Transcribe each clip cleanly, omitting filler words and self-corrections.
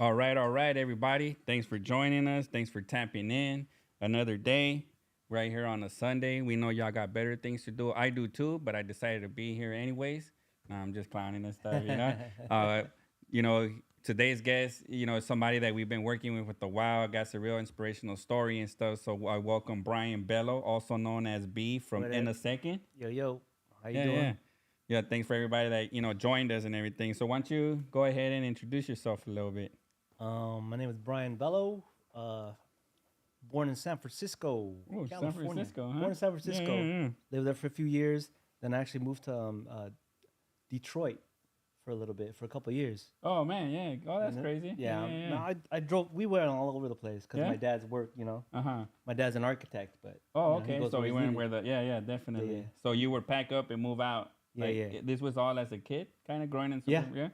All right, everybody. Thanks for joining us. Thanks for tapping in. Another day right here on a Sunday. We know y'all got better things to do. I do too, but I decided to be here anyways. Nah, I'm just clowning and stuff, you know. Uh, you know, today's guest, is somebody that we've been working with a while. Got a real inspirational story and stuff. So I welcome Brian Bello, also known as Bee from What up? INNA2ND. Yo, how you Yeah, doing? yeah. Yeah, thanks for everybody that, joined us and everything. So why don't you go ahead and introduce yourself a little bit? My name is Brian Bello. Uh, Born in San Francisco, Oh, San California. Francisco, huh? Born in San Yeah, Francisco. yeah, yeah. Lived there for a few years. Then I actually moved to Detroit for a little bit, for a couple of years. Oh man, yeah. Oh, that's And crazy. Yeah, yeah, yeah, no, yeah. I drove. We went all over the place because Yeah? my dad's work. Uh huh. My dad's an architect, but Oh, he okay. goes So where you he's went needed. where the yeah, definitely. Yeah. So you would pack up and move out. Yeah, Like yeah, this was all as a kid, kind of growing in yeah, yeah.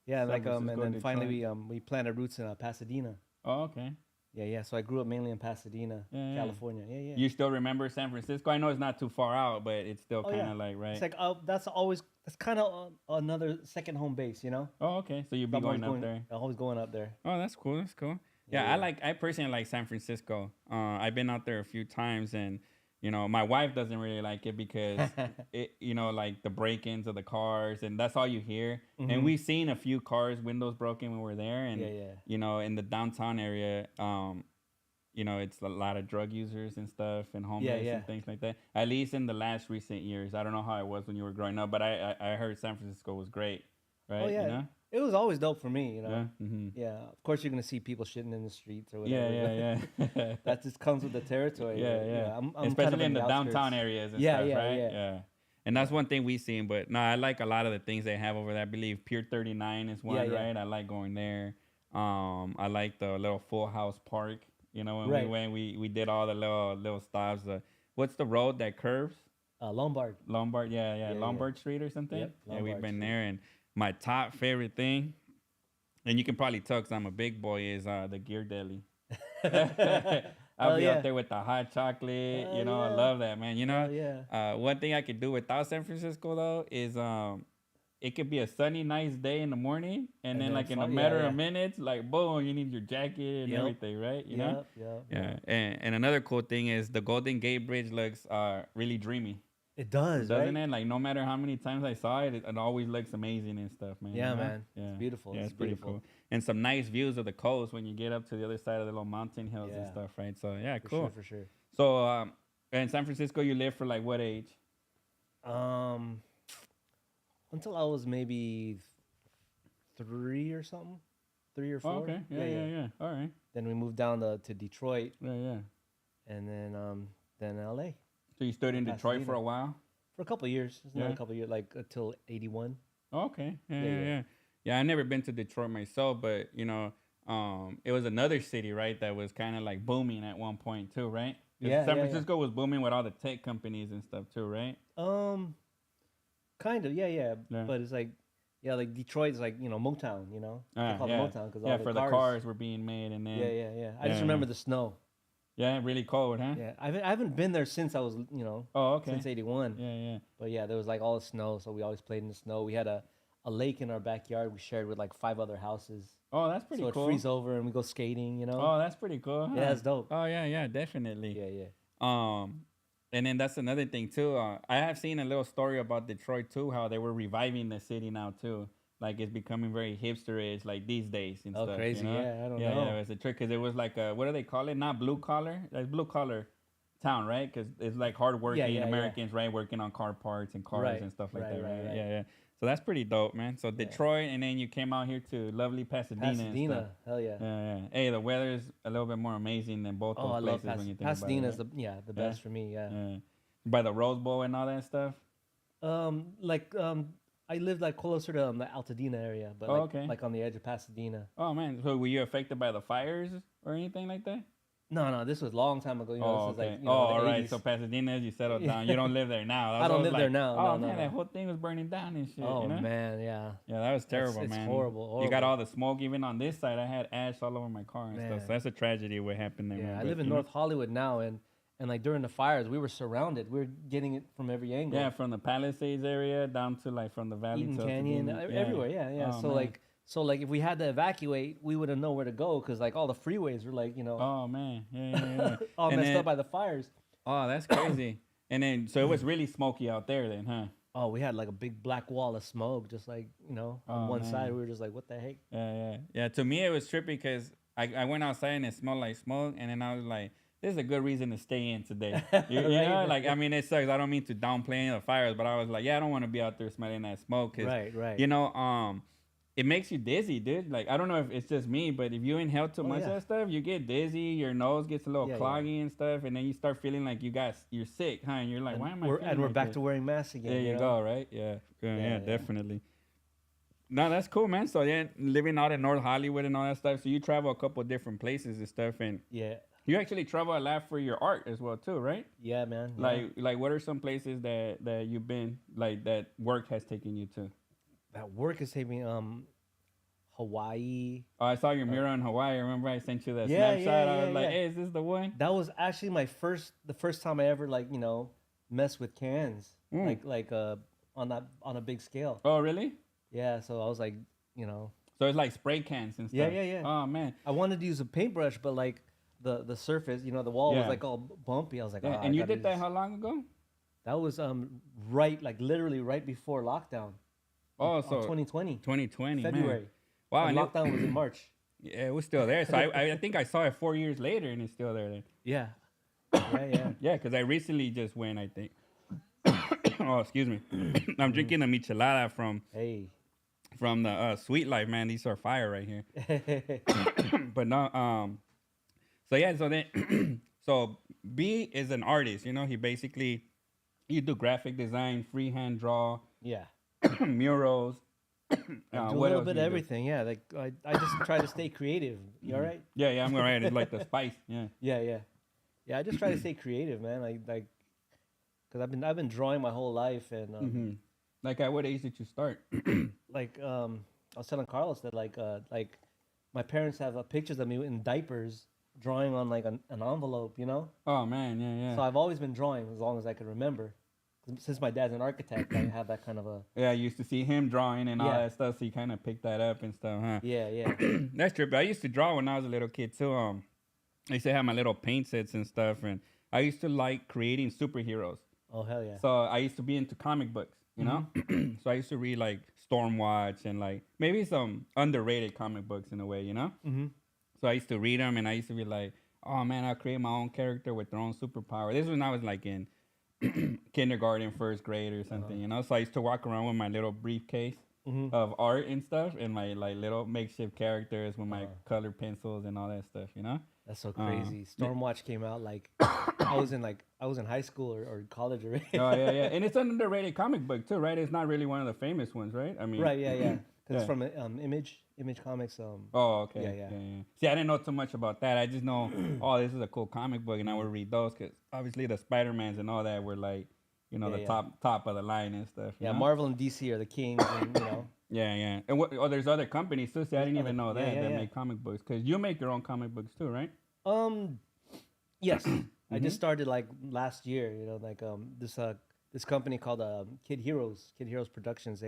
yeah. San And Francisco, then finally Detroit. we planted roots in Pasadena. Oh, okay. Yeah. So I grew up mainly in Pasadena, Yeah, yeah. California. Yeah. You still remember San Francisco? I know it's not too far out, but it's still Oh kind yeah, of like it's right. like that's kind of another second home base, you know. Oh, okay. So you'd So be going up there. always going up there. Oh, that's cool. That's cool. Yeah, Yeah, yeah, I personally like San Francisco. I've been out there a few times, and my wife doesn't really like it because like the break-ins of the cars, and that's all you hear. And hmm we've seen a few cars windows broken when we're there, and yeah. in the downtown area, it's a lot of drug users and stuff, and Yeah, homeless yeah. and things like that. At least in the last recent years, I don't know how it was when you were growing up, but I heard San Francisco was great, Oh right? You yeah, know? it was always dope for me, Yeah. Mm-hmm. Yeah, of course you're gonna see people shitting in the streets or Yeah, whatever. yeah, yeah. That just comes with the territory. Yeah, But, yeah. I'm kind of Especially in in the the downtown outskirts. areas and Yeah, stuff, yeah, right? yeah, Yeah. And that's yeah, one thing we seen, but no, I like a lot of the things they have over there. I believe Pier 39 is yeah, one, yeah. right? I like going there. I like the little Full House Park. When we Right, went, we did all the little stops. What's the road that curves? Lombard. Lombard, yeah, yeah, Yeah. Lombard Street or something. Yep, Yeah, we've Lombard been Street. there, and my top favorite thing, and you can probably tell because I'm a big boy, is the Gear Deli. I'll Hell be out yeah, there with the hot chocolate. hell I yeah, love that, man. hell yeah. One thing I could do without San Francisco though is it could be a sunny, nice day in the morning, and And then then like in a yeah, matter yeah. of minutes, like boom, you need your jacket and Yep, everything, right? yep. Yeah. And another cool thing is the Golden Gate Bridge looks really dreamy, It does, doesn't right? it? Like no matter how many times I saw it, it always looks amazing and stuff, man. Yeah, man. It's Yeah. beautiful. Yeah, It's it's pretty beautiful. cool. And some nice views of the coast when you get up to the other side of the little mountain hills and Yeah, stuff, right? So yeah, for cool. sure, for sure. So in San Francisco, you lived for like what age? Um, until I was maybe three or something, three or Oh, four. okay. Yeah. All right. Then we moved down to Detroit, Yeah. and then L.A. So you stayed in and Detroit for Pasadena a while? for a couple of years. It's another Yeah. couple of years, like until '81. Oh, okay. Yeah, Yeah, yeah, yeah, yeah. Yeah, I never been to Detroit myself, but it was another city, right, that was kind of like booming at one point too, right? 'Cause San yeah. Francisco was booming with all the tech companies and stuff too, right? Kind of, yeah. Yeah. But it's like, yeah, like Detroit's like Motown, They call it Yeah. Motown because Yeah, all for the the cars. cars were being made, and then Yeah. I just yeah, remember the snow. yeah, really cold, huh? Yeah, I haven't been there since I was, Oh, okay. since '81. Yeah. But yeah, there was like all the snow, so we always played in the snow. We had a lake in our backyard we shared with like 5 other houses. Oh, that's pretty So it cool. freeze over and we go skating. Oh, that's pretty cool. Huh? Yeah, it's dope. Oh, yeah, definitely. Yeah. And then that's another thing too. I have seen a little story about Detroit too, how they were reviving the city now too. Like it's becoming very hipsterish, like these days and Oh, stuff. crazy. Yeah, I don't Yeah, know. it's a trick because it was like what do they call it? Not blue collar, like blue collar town, right? Because it's like hardworking Yeah. Americans, right, working on car parts and cars Right, and stuff like right, that, right? right. Yeah. So that's pretty dope, man. So Yeah. Detroit, and then you came out here to lovely Pasadena. And stuff. Pasadena, hell yeah. Yeah. Hey, the weather is a little bit more amazing than both Oh, those I love places when you think Pasadena's about it. the best for me. Yeah. Yeah. By the Rose Bowl and all that stuff. I lived like closer to the Altadena area, but Oh, okay. like on the edge of Pasadena. Oh man, so were you affected by the fires or anything like that? No, this was a long time ago. Oh, This was okay. like Oh, all the right. 80s. So Pasadena, you settled down. You don't live there now. That's I don't what was live there like, now. Oh No, man, no. that whole thing was burning down and shit. Oh you know? man, yeah. Yeah, that was terrible, It's man. horrible, You got horrible. all the smoke. Even on this side, I had ash all over my car and stuff. Man. So that's a tragedy what happened there. Yeah, man. I But, live in you know? North Hollywood now, and like during the fires, we were surrounded. We were getting it from every angle. Yeah, from the Palisades area down to like from the valley Eden to Canyon, Altadena. everywhere. Yeah. Oh, So man. like So like if we had to evacuate, we wouldn't know where to go because like all the freeways were like Oh man, yeah. all And messed then, up by the fires. oh, that's crazy. And then, so it was really smoky out there, then, huh? Oh, we had like a big black wall of smoke, just like on Oh one side. man, We were just like, what the heck? yeah. To me, it was trippy because I went outside and it smelled like smoke, and then I was like, "This is a good reason to stay in today." You know, Right? like I mean, it sucks. I don't mean to downplay any of the fires, but I was like, "Yeah, I don't want to be out there smelling that smoke," because Right, right. you know, it makes you dizzy, dude. Like I don't know if it's just me, but if you inhale too Oh much yeah, of that stuff, you get dizzy, your nose gets a little yeah, yeah. cloggy and stuff, and then you start feeling like you're sick, huh? And you're like, "Why am I feeling We're like back this?" to wearing masks again. There you go, right? Yeah, Yeah, yeah, definitely. No, that's cool, man. So yeah, living out in North Hollywood and all that stuff. So you travel a couple different places and stuff, and yeah, you actually travel a lot for your art as well too, right? yeah, man. Yeah. Like what are some places that you've been like that work has taken you to? That work is taking Hawaii. Oh, I saw your mural in Hawaii. Remember I sent you that Yeah, snapshot? yeah, I yeah, was like, yeah. hey, is this the one? That was actually the first time I ever like messed with cans Mm. on a big scale. Oh, really? Yeah, so I was like, you know, So it's like spray cans and yeah, stuff. yeah, yeah. Oh man. I wanted to use a paintbrush, but like the surface, the wall was Yeah. like all bumpy. I was like, Yeah. oh, I And you gotta did that use. how long ago? That was right like literally right before lockdown Oh, on so 2020 2020, man. February. Wow. And And lockdown was in March. yeah, it was still there. So I think I saw it 4 years later, and it's still there. Then. Yeah, yeah, yeah. Yeah, because I recently just went. I think. Oh, excuse me. I'm drinking a michelada Hey. from the Sweet Life, man. These are fire right here. But no, so yeah, so then, so B is an artist. You know, he basically you do graphic design, freehand draw, Yeah. murals. I do a What little else bit of you do? everything. Yeah, like I just try to stay creative. You all right? Yeah, I'm alright. It's like the spice. Yeah. Yeah, yeah, yeah. I just try to stay creative, man. Because I've been drawing my whole life, and Like at what age did you start? like I was telling Carlos that like my parents have pictures of me in diapers drawing on like an envelope, Oh man, yeah. So I've always been drawing as long as I can remember. Since my dad's an architect, I have that kind of a Yeah, I used to see him drawing and all Yeah. that stuff, so you kind of picked that up and stuff, huh? yeah, yeah. That's true. But I used to draw when I was a little kid too. I used to have my little paint sets and stuff, and I used to like creating superheroes. Oh hell yeah. So I used to be into comic books, you know. So I used to read like Stormwatch and like maybe some underrated comic books in a way, you know. Mm-hmm. So I used to read them, and I used to be like, "Oh man, I'll create my own character with their own superpower." This was when I was like in kindergarten, first grade or something, you know. So I used to walk around with my little briefcase of art and stuff, and my like little makeshift characters with my colored pencils and all that stuff, you know. That's so crazy. Stormwatch came out like I was in high school or college already. Oh yeah, and it's an underrated comic book too, right? It's not really one of the famous ones, right? I mean, Right, yeah, yeah. Because it's Yeah. from Image Comics. Oh, okay. Yeah. See, I didn't know too much about that. I just know, oh, this is a cool comic book, and I would read those because obviously the Spider-Mans and all that were like, you know, Yeah, the yeah. top of the line and stuff. you Yeah, know? Marvel and DC are the kings, and Yeah. And what? Oh, there's other companies too. See, I didn't even know yeah, that yeah, that yeah. make comic books because you make your own comic books too, right? Yes, I just started like last year. Like this company called Kid Heroes Productions.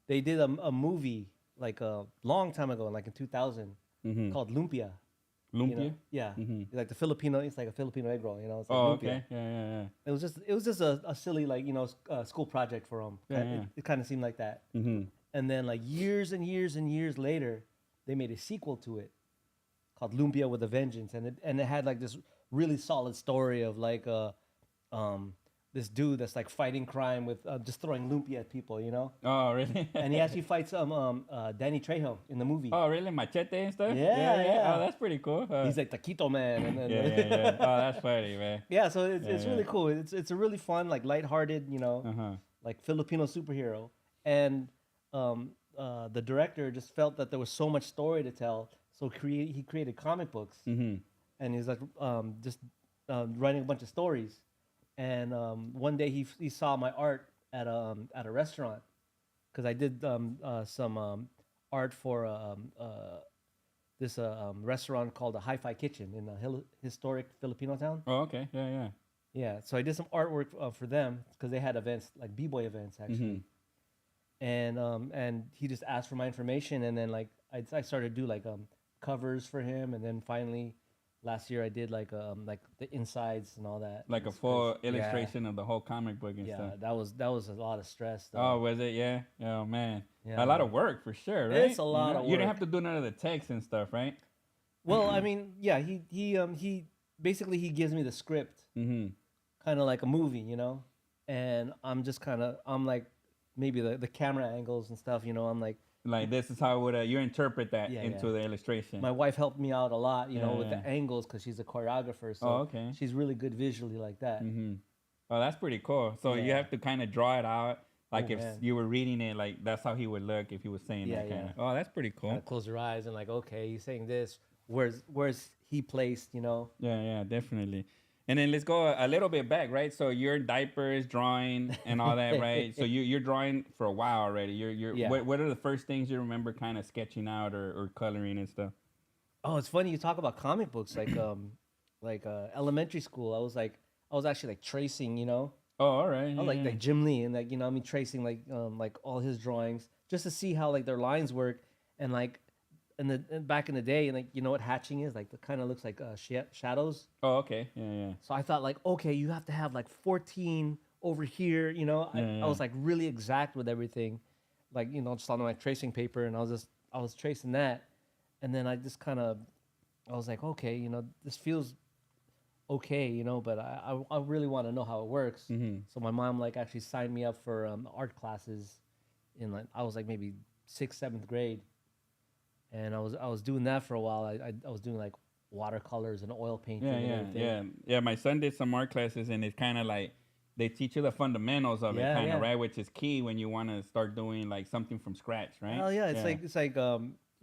They did a movie like a long time ago, like in 2000, called Lumpia. Lumpia. Yeah, like the Filipino. It's like a Filipino egg roll. It's like Oh, lumpia. okay. Yeah. It was just a silly like school project for them. Yeah. It kind of seemed like that. And then like years and years and years later, they made a sequel to it called Lumpia with a Vengeance, and it had like this really solid story of like this dude that's like fighting crime with just throwing lumpia at people, Oh, really? and he actually fights Danny Trejo in the movie. Oh, really? Machete and stuff? Yeah. Oh, that's pretty cool. He's like Taquito Man, and then Yeah. Oh, that's funny, man. yeah, so it's Yeah. really cool. It's a really fun, like lighthearted, like Filipino superhero, and the director just felt that there was so much story to tell, so he created comic books, and he's like just writing a bunch of stories, and one day he saw my art at a restaurant, because I did some art for this restaurant called the Hi-Fi Kitchen in a historic Filipino town. Oh, okay. Yeah. Yeah, so I did some artwork for them because they had events like b-boy events actually, and he just asked for my information, and then like I started to do like covers for him, and then finally last year I did like the insides and all that. Like a It's crazy. full Yeah, illustration of the whole comic book and stuff. yeah, that was a lot of stress Oh, though. was it? Yeah. Oh man, a Yeah, lot yeah. of work for sure, It's right? a You lot know, of you didn't work. have to do none of the text and stuff, right? Well, I mean, yeah, he basically he gives me the script, Mm-hmm. kind of like a movie, and I'm like maybe the camera angles and stuff, I'm like, Like this is how would you interpret that yeah, yeah. into the illustration? My wife helped me out a lot, Yeah, with yeah. the angles because she's a choreographer, Oh, so okay. she's really good visually like that. Mm-hmm. Oh, that's pretty cool. So you Yeah. have to kind of draw it out, Oh like if man. you were reading it, like that's how he would look if he was saying Yeah, that kind yeah. of. Oh, that's pretty Kind cool. of close your eyes and like, okay, he's saying this. Where's he placed? Yeah, yeah, definitely. And then let's go a little bit back, right? So you're in diapers, drawing, and all that, right? So you're drawing for a while already. You're Yeah. what are the first things you remember kind of sketching out or coloring and stuff? Oh, it's funny you talk about comic books elementary school. I was actually like tracing, Oh, all right. I Yeah, like yeah. Jim Lee and I mean tracing like all his drawings just to see how like their lines work and like and back in the day and like what hatching is like, the kind of looks like shadows. Oh, okay. Yeah, yeah. So I thought like, okay, you have to have like 14 over here. I, Yeah, I yeah. was like really exact with everything, like just on my tracing paper, and I was tracing that, and then I just kind of I was like, okay, this feels okay, but I really want to know how it works. Mm-hmm. So my mom like actually signed me up for art classes in like I was like maybe sixth, seventh grade, and I was doing that for a while. I was doing like watercolors and oil painting Yeah, and yeah, everything. yeah, yeah. My son did some art classes, and it's kind of like they teach you the fundamentals of it, Yeah, kind of yeah. right, which is key when you want to start doing like something from scratch, right? Hell yeah, it's like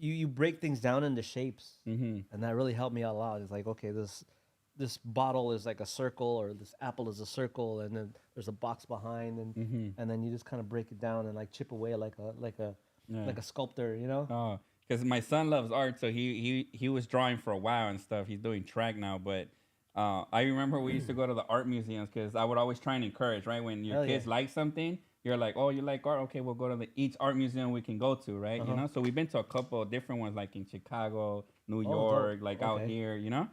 you break things down into shapes, Mm-hmm. and that really helped me out a lot. It's like, okay, this bottle is like a circle, or this apple is a circle, and then there's a box behind, Mm-hmm. and then you just kind of break it down and like chip away Yeah. like a sculptor. Oh, because my son loves art, so he was drawing for a while and stuff. He's doing track now, but I remember we used to go to the art museums because I would always try and encourage, right? When your Hell yeah. kids like something, you're like, oh, you like art? Okay, we'll go to each art museum we can go to, right? You Uh-huh. know, so we've been to a couple of different ones, like in Chicago, New Oh, dope. York, like out Okay. here, you know.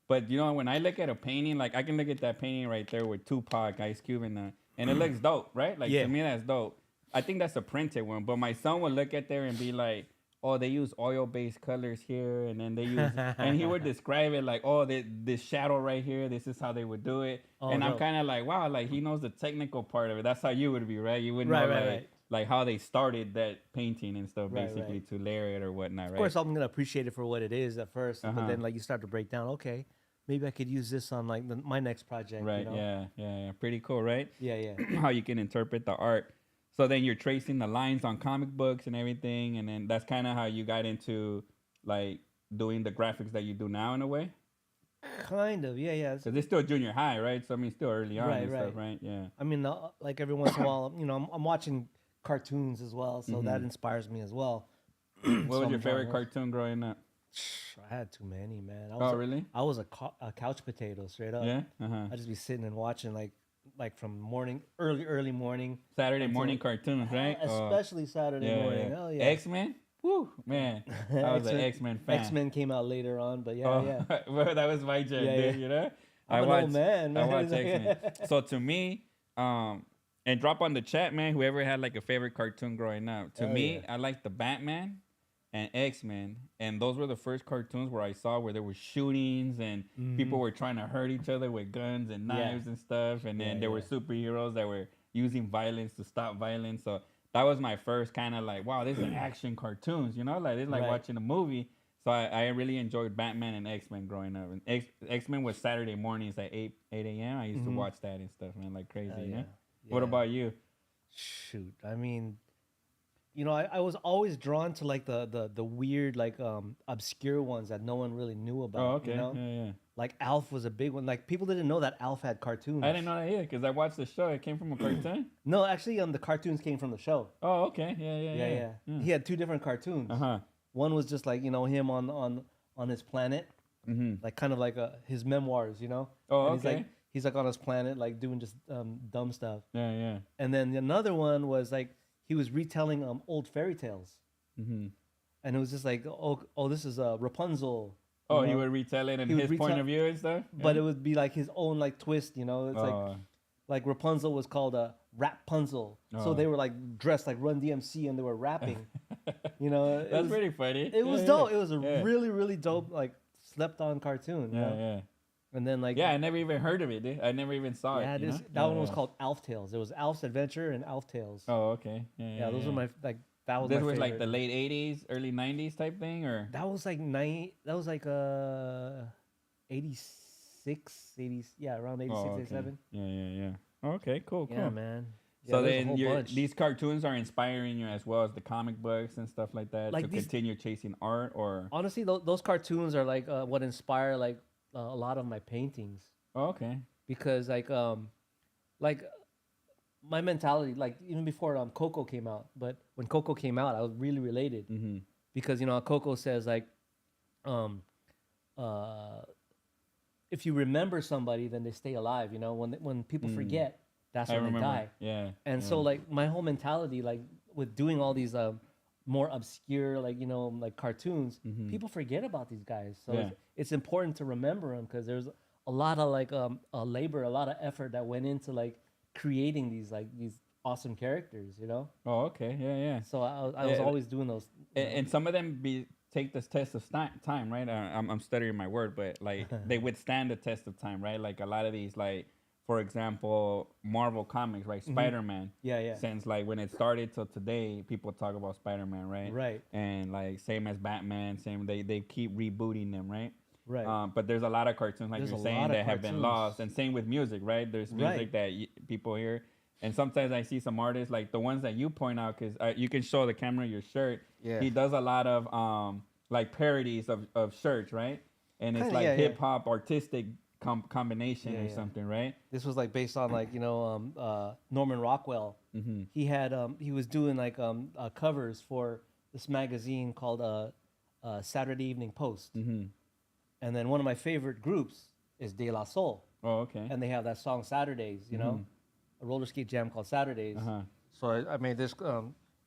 But when I look at a painting, like I can look at that painting right there with Tupac, Ice Cube, and it looks dope, right? Like Yeah. to me, that's dope. I think that's a printed one, but my son would look at there and be like, "Oh, they use oil-based colors here, and then they use," and he would describe it like, "Oh, this shadow right here, this is how they would do it." Oh, And I'm dope. kind of like, "Wow, like he knows the technical part of it. That's how you would be, right? You would know Right, like right, right. like how they started that painting and stuff, Right, basically right. to layer it or whatnot, Of right?" course, I'm gonna appreciate it for what it is at 1st, but Uh-huh. then like you start to break down. Okay, maybe I could use this on like my next project. Right. Yeah. Yeah. Yeah. Pretty cool, right? Yeah, yeah. How you can interpret the art. So then you're tracing the lines on comic books and everything, and then that's kind of how you got into like doing the graphics that you do now in a way. Kind of. Yeah, yeah. Because it's still junior high, right? So I mean, still early on Right, and stuff, right. right? Yeah. I mean, like every once in a while, I'm watching cartoons as well, so that Mhm. inspires me as well. What So was I'm your drawing favorite those. cartoon growing up? I had too many, man. Oh, really? I was a couch potato, straight up. Yeah. Uh-huh. I'd just be sitting and watching like from early morning, Saturday until- morning cartoons, right? Oh, especially Saturday yeah, morning. yeah. Hell yeah. X-Men? Woo, man. I was an X-Men fan. X-Men came out later on, but yeah, Oh, yeah. well, that was my jam, Yeah, dude, yeah. you know? I'm an old man, I man. watched X-Men. So to me, and drop on the chat, man, whoever had like a favorite cartoon growing up. To Hell me, yeah. I liked the Batman and X-Men. And those were the first cartoons where I saw where there were shootings and people were trying to hurt each other with guns and Mm-hmm. Yeah. knives and stuff. And then Yeah, there were yeah. superheroes that were using violence to stop violence. So that was my first kind of like, wow, this is action cartoons, you know? Like it's like Right. watching a movie. So I really enjoyed Batman and X-Men growing up. And X-Men was Saturday mornings at 8 a.m. I used to watch that and stuff, man, like crazy, Hell you know? yeah. What Yeah. about you? Shoot, I mean, I was always drawn to like the weird like obscure ones that no one really knew about. Oh, okay. You know? Yeah, yeah. Like Alf was a big one. Like people didn't know that Alf had cartoons. I didn't know that either because I watched the show. It came from a cartoon. No, actually, the cartoons came from the show. Oh, okay. Yeah, yeah, Yeah, yeah. yeah. He had two different cartoons. Uh-huh. One was just like him on his planet, Mm-hmm. like kind of like his memoirs. Oh, And he's okay. like he's like on his planet, like doing just dumb stuff. Yeah, yeah. And then another one was like he was retelling old fairy tales, Mm-hmm. and it was just like, oh, this is Rapunzel. Oh, he would retell it in He would his point retell, of view and stuff. but Yeah. it would be like his own like twist. It's Oh, like Rapunzel was called a Rapunzel, so Oh. they were like dressed like Run DMC and they were rapping. It that's was, pretty funny. it was Yeah, dope. yeah. It was a Yeah. really dope like slept on cartoon. Yeah, yeah. And then like Yeah, I never even heard of it, dude. I never even saw yeah, it. this, that one was called Alf Tales. There was Alf's Adventure and Alf Tales. Oh, okay. Yeah, Yeah, those were my like that was This my was like favorite. the late '80s, early '90s type thing, or That was like 86, 80s, yeah, around 86, oh, okay. 87. Yeah, yeah, yeah. Okay, cool, cool. Yeah, man. Yeah, So there's a then whole bunch. these cartoons are inspiring you as well as the comic books and stuff like that Like to these- continue chasing art, or Honestly, those cartoons are like what inspire like a lot of my paintings oh, okay. because like my mentality like even before Coco came out, but when Coco came out, I was really related Mm-hmm. because Coco says like uh if you remember somebody, then they stay alive. When people forget, that's I when remember. they die. Yeah. And yeah. so like my whole mentality, like with doing all these more obscure like like cartoons, people forget about these guys. So Yeah. it's important to remember them because there's a lot of like labor, a lot of effort that went into like creating these awesome characters. Oh, okay. Yeah, yeah. So I was Yeah, always doing those. And some of them take this test of time, right? I'm stuttering my word, but like they withstand the test of time, right? Like a lot of these, like for example, Marvel comics, right? Spider-Man. Yeah, yeah. Since like when it started till today, people talk about Spider-Man, right? Right. And like same as Batman, they keep rebooting them, right? Right. But there's a lot of cartoons, like There's you're a saying, lot of that have been cartoons. lost, and same with music, right? There's music that people hear. And sometimes I see some artists like the ones that you point out, because you can show the camera your shirt. Yeah. He does a lot of like parodies of shirts, right? And it's Kinda, like yeah, yeah. hip hop artistic combination Yeah, or yeah. something, right? This was like based on like Norman Rockwell. Mm-hmm. He had he was doing like covers for this magazine called Saturday Evening Post. Mm-hmm. And then one of my favorite groups is De La Soul, Oh, okay. and they have that song Saturdays. A roller skate jam called Saturdays. Uh-huh. So I made this.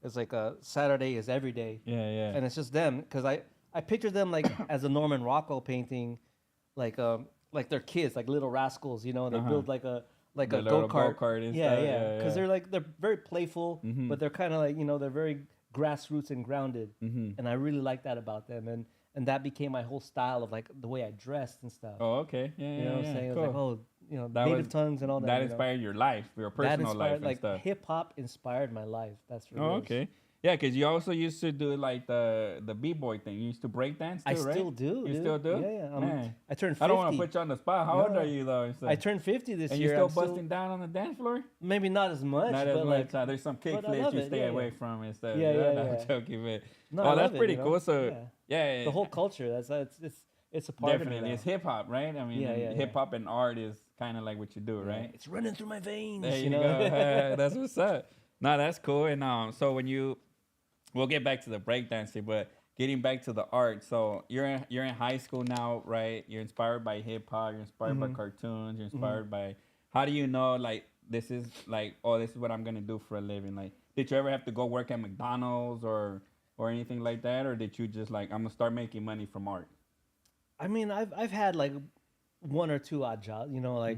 It's like a Saturday is every day, Yeah, yeah. and it's just them because I pictured them like as a Norman Rockwell painting, like they're kids, like little rascals. They build like a The go little kart. go-kart and Yeah, stuff. yeah. Yeah, Because yeah. they're very playful, but they're kind of like they're very grassroots and grounded, and I really like that about them. And that became my whole style of like the way I dressed and stuff. Oh, okay. Yeah, yeah, You know what I'm yeah. saying? It Cool. was like, That native was- tongues and all that. That inspired your life, your personal life and like stuff. hip hop inspired my life. That's for Oh, real. okay. Yeah, because you also used to do like the b-boy thing. You used to break dance too, I right? still do. You dude. still do? Yeah, yeah. Man. I turned 50. I don't want to put you on the spot. How old No. are you though? and stuff? I turned 50 this and year. you're I'm still busting down on the dance floor? maybe not as much, Not but as like much. There's some kick but I flips love you it, stay yeah, away yeah. from and stuff. Yeah, yeah, No, yeah. I'm joking, but No, I oh, love that's it, pretty you know? cool. So yeah, the whole culture. It's a part definitely of it. it's hip hop, right? I mean, Yeah, yeah, hip hop and art is kind of like what you do, right? It's running through my veins. There you know? go. That's what's up. No, that's cool. And so when we'll get back to the breakdancing, but getting back to the art. So you're in high school now, right? You're inspired by hip hop. You're inspired by cartoons. You're inspired by. How do you know like this is like this is what I'm gonna do for a living? Like, did you ever have to go work at McDonald's or anything like that, or did you just like I'm gonna start making money from art? I mean, I've had like one or two odd jobs. Like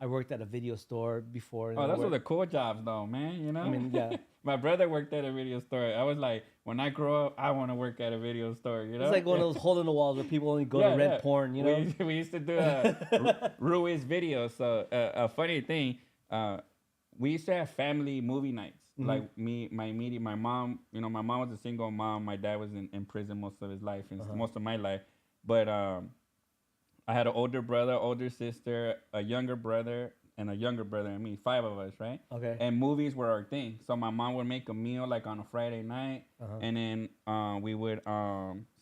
I worked at a video store before. and Oh, I those were worked- the cool jobs, though, man. I mean, yeah. My brother worked at a video store. I was like, when I grow up, I want to work at a video store. You know, It's like one of those hole in the walls where people only go to rent porn. We used to do Ruiz videos. So a funny thing, we used to have family movie nights. Like my mom. My mom was a single mom. My dad was in prison most of his life and most of my life. But I had an older brother, older sister, a younger brother, and a younger brother. I mean, 5 of us, right? Okay. And movies were our thing. So my mom would make a meal like on a Friday night, and then we would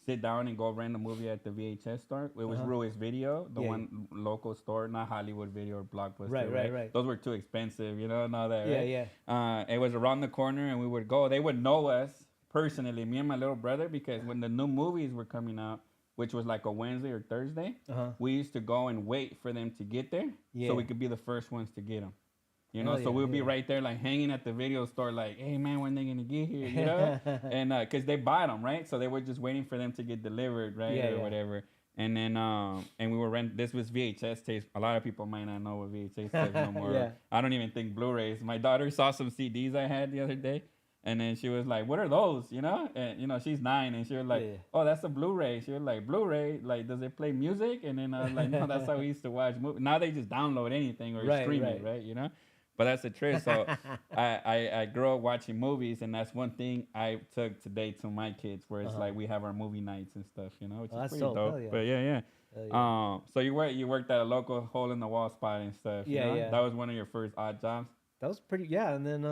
sit down and go rent a movie at the VHS store. It was Ruiz Video, the one local store, not Hollywood Video or Blockbuster. Right. Those were too expensive, and all that. Yeah, right? yeah. It was around the corner, and we would go. They would know us personally, me and my little brother, because when the new movies were coming out, which was like a Wednesday or Thursday, Uh-huh. we used to go and wait for them to get there so we Yeah. could be the first ones to get them. You know, Hell so yeah, we'll be yeah. right there, like hanging at the video store, like, "Hey man, when they gonna get here?" You know, and because they bought them, right? So they were just waiting for them to get delivered, right, Yeah, or yeah. whatever. And then, and we were rent. This was VHS tapes. A lot of people might not know what VHS tapes no more. Yeah. I don't even think Blu-rays. My daughter saw some CDs I had the other day, and then she was like, "What are those?" You know, and you know she's 9, and she was like, Yeah. "Oh, that's a Blu-ray." She was like, "Blu-ray? Like, does it play music?" And then I was like, "No, that's how we used to watch movies." Now they just download anything or Right, stream right. it, right? You know. But that's the trick. So I grew up watching movies, and that's one thing I took today to my kids, where it's like we have our movie nights and stuff, you know, which Oh, is that's pretty dope. dope. Hell yeah. But yeah. Hell yeah. So you worked at a local hole in the wall spot and stuff. You Yeah, know? yeah. That was one of your first odd jobs. That was pretty. Yeah, and then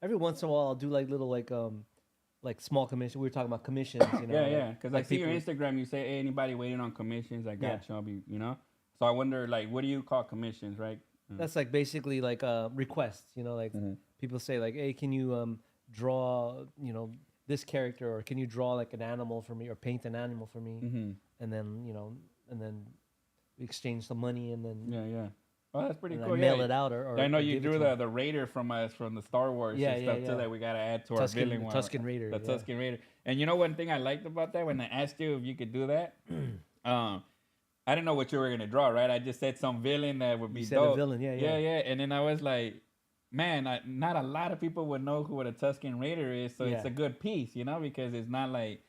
every once in a while I'll do like little like small commission. We were talking about commissions, you know. Yeah. Because I like see your people- Instagram. You say, "Hey, anybody waiting on commissions? I got Yeah. you. I'll be," you know. So I wonder, like, what do you call commissions, right? That's like basically like requests, you know, like people say like, "Hey, can you draw, you know, this character, or can you draw like an animal for me, or paint an animal for me?" Mm-hmm. And then, you know, and then we exchange some money, and then Yeah. Oh, that's pretty and cool. I mail it out, or I know or you give it drew to 'em. the Raider from us from the Star Wars Yeah, and yeah, stuff yeah. too that we gotta add to our Tuscan, villain. the one. Tuscan Raider. The yeah. Tuscan Raider. And you know one thing I liked about that when I asked you if you could do that, I didn't know what you were gonna draw, right? I just said some villain that would be You said dope. a villain, yeah. yeah. And then I was like, man, not a lot of people would know who what a Tuscan Raider is, so it's Yeah. a good piece, you know, because it's not like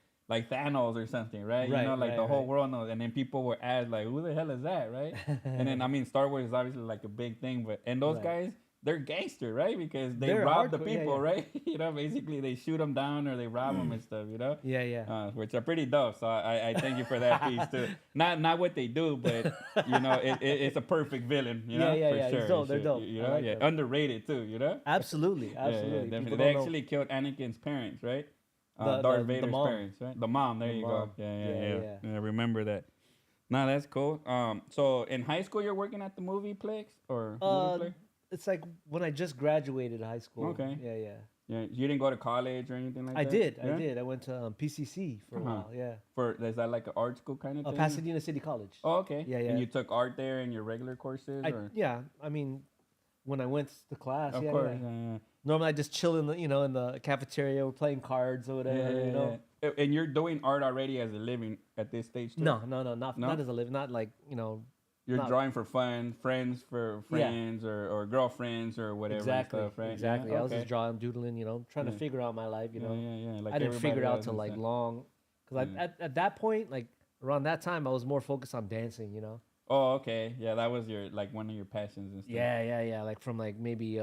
Thanos or something, right? Right, You know, like right, the whole right. world knows, and then people were asked like, "Who the hell is that?" Right? And then I mean, Star Wars is obviously like a big thing, but and those Right. guys, they're gangster, right? Because they They're rob the hardcore, yeah, people, yeah. right? You know, basically they shoot them down or they rob them and stuff, you know? Yeah. Which are pretty dope. So I thank you for that piece too. Not what they do, but you know, it's a perfect villain, you know, Yeah. for It's sure. dope, they're Shit, dope. You I know, like yeah, them. underrated too, you know? Absolutely. Yeah, People definitely. They don't know. actually killed Anakin's parents, right? The- Darth the Vader's mom. parents, right? The mom. There The you mom. go. Yeah. Yeah. I remember that. No, that's cool. So in high school, you're working at the movie plex or movie plex? It's like when I just graduated high school. Okay. Yeah. Yeah, you didn't go to college or anything like I that. did. Yeah? I did. I went to PCC for a Uh-huh. while. Yeah. Is that like an art school kind of thing? Pasadena City College. Oh, okay. Yeah. And you took art there in your regular courses, or? Yeah. I mean, when I went to class. Of yeah, course. yeah. Normally I just chill in the in the cafeteria. We're playing cards or whatever. You know. Yeah. And you're doing art already as a living at this stage too? No, No? not as a living. Not like You're not- drawing for fun, friends for friends, or girlfriends or whatever. exactly. And stuff, right? Exactly. Yeah? I was just Okay. drawing, doodling. Trying to Yeah. figure out my life. Yeah. Like I didn't figure everybody it out else till and like stuff. long, because Yeah. at that point, like around that time, I was more focused on dancing. Oh, okay. Yeah, that was your like one of your passions and stuff. Yeah. Like from like maybe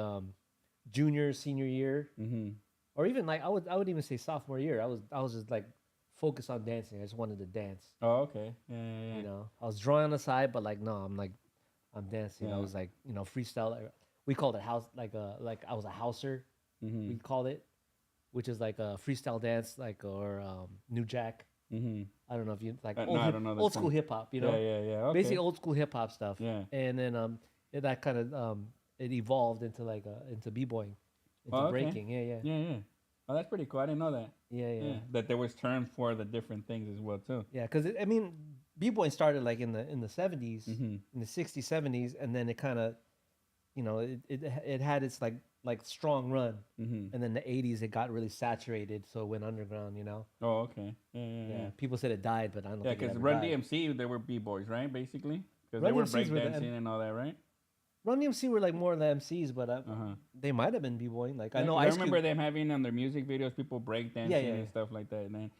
junior, senior year, Mm-hmm. or even like I would even say sophomore year. I was just like focused on dancing. I just wanted to dance. Oh, okay. Yeah. I was drawing on the side, but like no, I'm dancing. I Yeah. was like freestyle. We called it house like I was a houser. Mm-hmm. We called it, which is like a freestyle dance, like or New Jack. Mm-hmm. I don't know if you like No, I don't know that old school term. hip hop. Yeah. Okay. Basically old school hip hop stuff. Yeah. And then that kind of it evolved into like into b-boying, into Oh, okay. breaking. Yeah. Oh, that's pretty cool. I didn't know that. Yeah. That there was terms for the different things as well too. Yeah, because I mean, b-boying started like in the 70s, Mm-hmm. in the 60s, 70s, and then it kind of, it had its like strong run, Mm-hmm. and then the 80s it got really saturated, so it went underground. Oh, okay. Yeah. People said it died, but I don't Yeah, think it because ever Run died. DMC, they were b-boys, right? Basically, because Run they were DMCs were the- breakdancing and all that, right? Run DMC were like more of the MCs, but Uh-huh. they might have been b-boying. Like I Yeah, know 'cause I Ice remember Cube. them having on their music videos people breakdancing Yeah. and stuff like that. And then,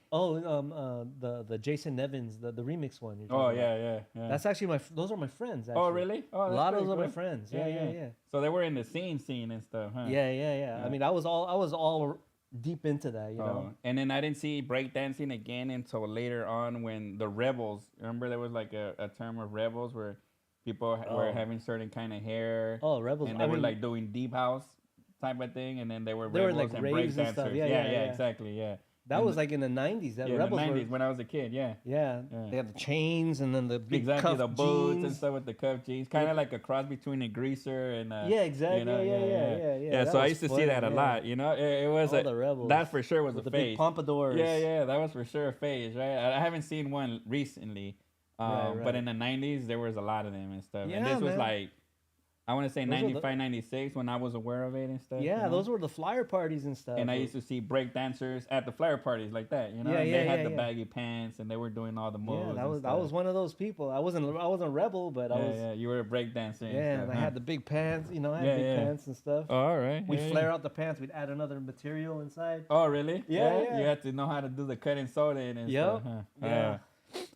The Jason Nevins, the remix one. You're oh talking about. yeah. That's actually those are my friends. Actually. Oh really? Oh, A that's lot of pretty those are my cool. friends. Yeah. So they were in the scene and stuff, huh? Yeah. I mean, I was all deep into that. Oh, and then I didn't see breakdancing again until later on when the rebels. Remember there was like a term of rebels where people were Oh. having certain kind of hair. Oh, rebels. And they were like doing deep house type of thing, and then they were They were, rebels like, and raves and stuff. breakdancers. Yeah. Exactly. Yeah. That was like in the 90s. That Yeah, in the Rebels were. 90s when I was a kid. Yeah. Yeah, Yeah. they had the chains and then the big Exactly, cuff the boots jeans. and stuff with the cuff jeans, kind of like a cross between a greaser and Yeah, exactly. you know, Yeah. yeah. That So I was used to see funny, that a yeah. lot. You know, it was All the Rebels. that for sure was with a the big phase. pompadours. Yeah, that was for sure a phase, right? I haven't seen one recently, Right. but in the 90s there was a lot of them and stuff. And Yeah, this was man. like, I want to say Those were 95, 96 when I was aware of it and stuff. Yeah, you know? those were the flyer parties and stuff. And I used to see break dancers at the flyer parties like that, you know. Yeah, and yeah, they had yeah, the yeah. baggy pants and they were doing all the moves. Yeah, that and was stuff. one of those people. I wasn't a rebel, but I was. Yeah, you were a break dancer. Yeah, and I had the big pants. You know, I had big pants and stuff. Oh, all right. We'd flare out the pants. We'd add another material inside. Oh, really? Yeah. You had to know how to do the cut and sew it and Yep. stuff. Huh? Yeah.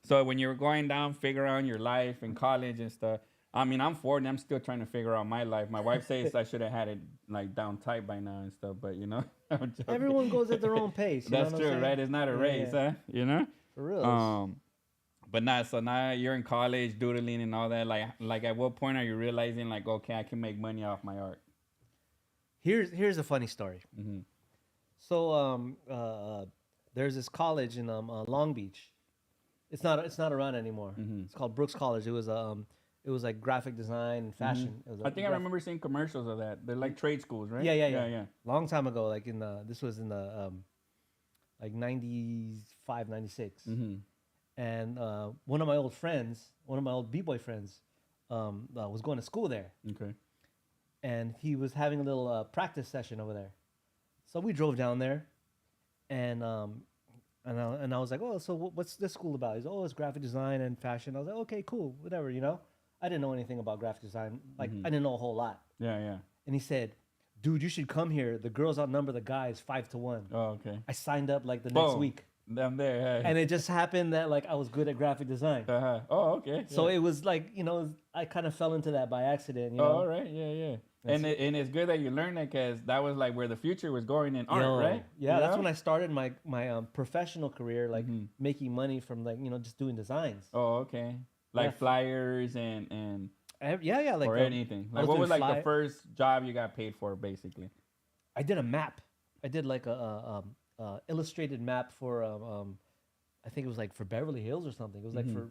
So when you were going down, figuring out your life in college and stuff. I mean, I'm 40. I'm still trying to figure out my life. My wife says I should have had it like down tight by now and stuff, but you know, I'm joking. Everyone goes at their own pace. You That's know what true, I'm right? It's not a race, huh? You know. For real. But not so now you're in college, doodling and all that. Like at what point are you realizing like, okay, I can make money off my art? Here's a funny story. Mm-hmm. So there's this college in Long Beach. It's not around anymore. Mm-hmm. It's called Brooks College. It was like graphic design and fashion. It was I think I remember seeing commercials of that. They're like trade schools, right? Yeah. Long time ago, like this was in the like 95, 96. Mm-hmm. And one of my old b-boy friends, was going to school there, Okay. and he was having a little practice session over there. So we drove down there, and I was like, oh, so what's this school about? He's, oh, it's graphic design and fashion. I was like, okay, cool, whatever, you know. I didn't know anything about graphic design. Like, I didn't know a whole lot. Yeah. And he said, dude, you should come here. The girls outnumber the guys 5-1. Oh, okay. I signed up like the next Boom. week. I'm there. Hey. And it just happened that like I was good at graphic design. Uh-huh. Oh, okay. So it was like, you know, I kind of fell into that by accident, you know. Oh, all right. Yeah. And it's good that you learned that because that was like where the future was going in art, right? Yeah, that's when I started my professional career, like making money from like, you know, just doing designs. Oh, okay. Like flyers and like or anything. Like what was like the first job you got paid for, basically? I did a map. I did like a illustrated map for I think it was like for Beverly Hills or something. It was like for,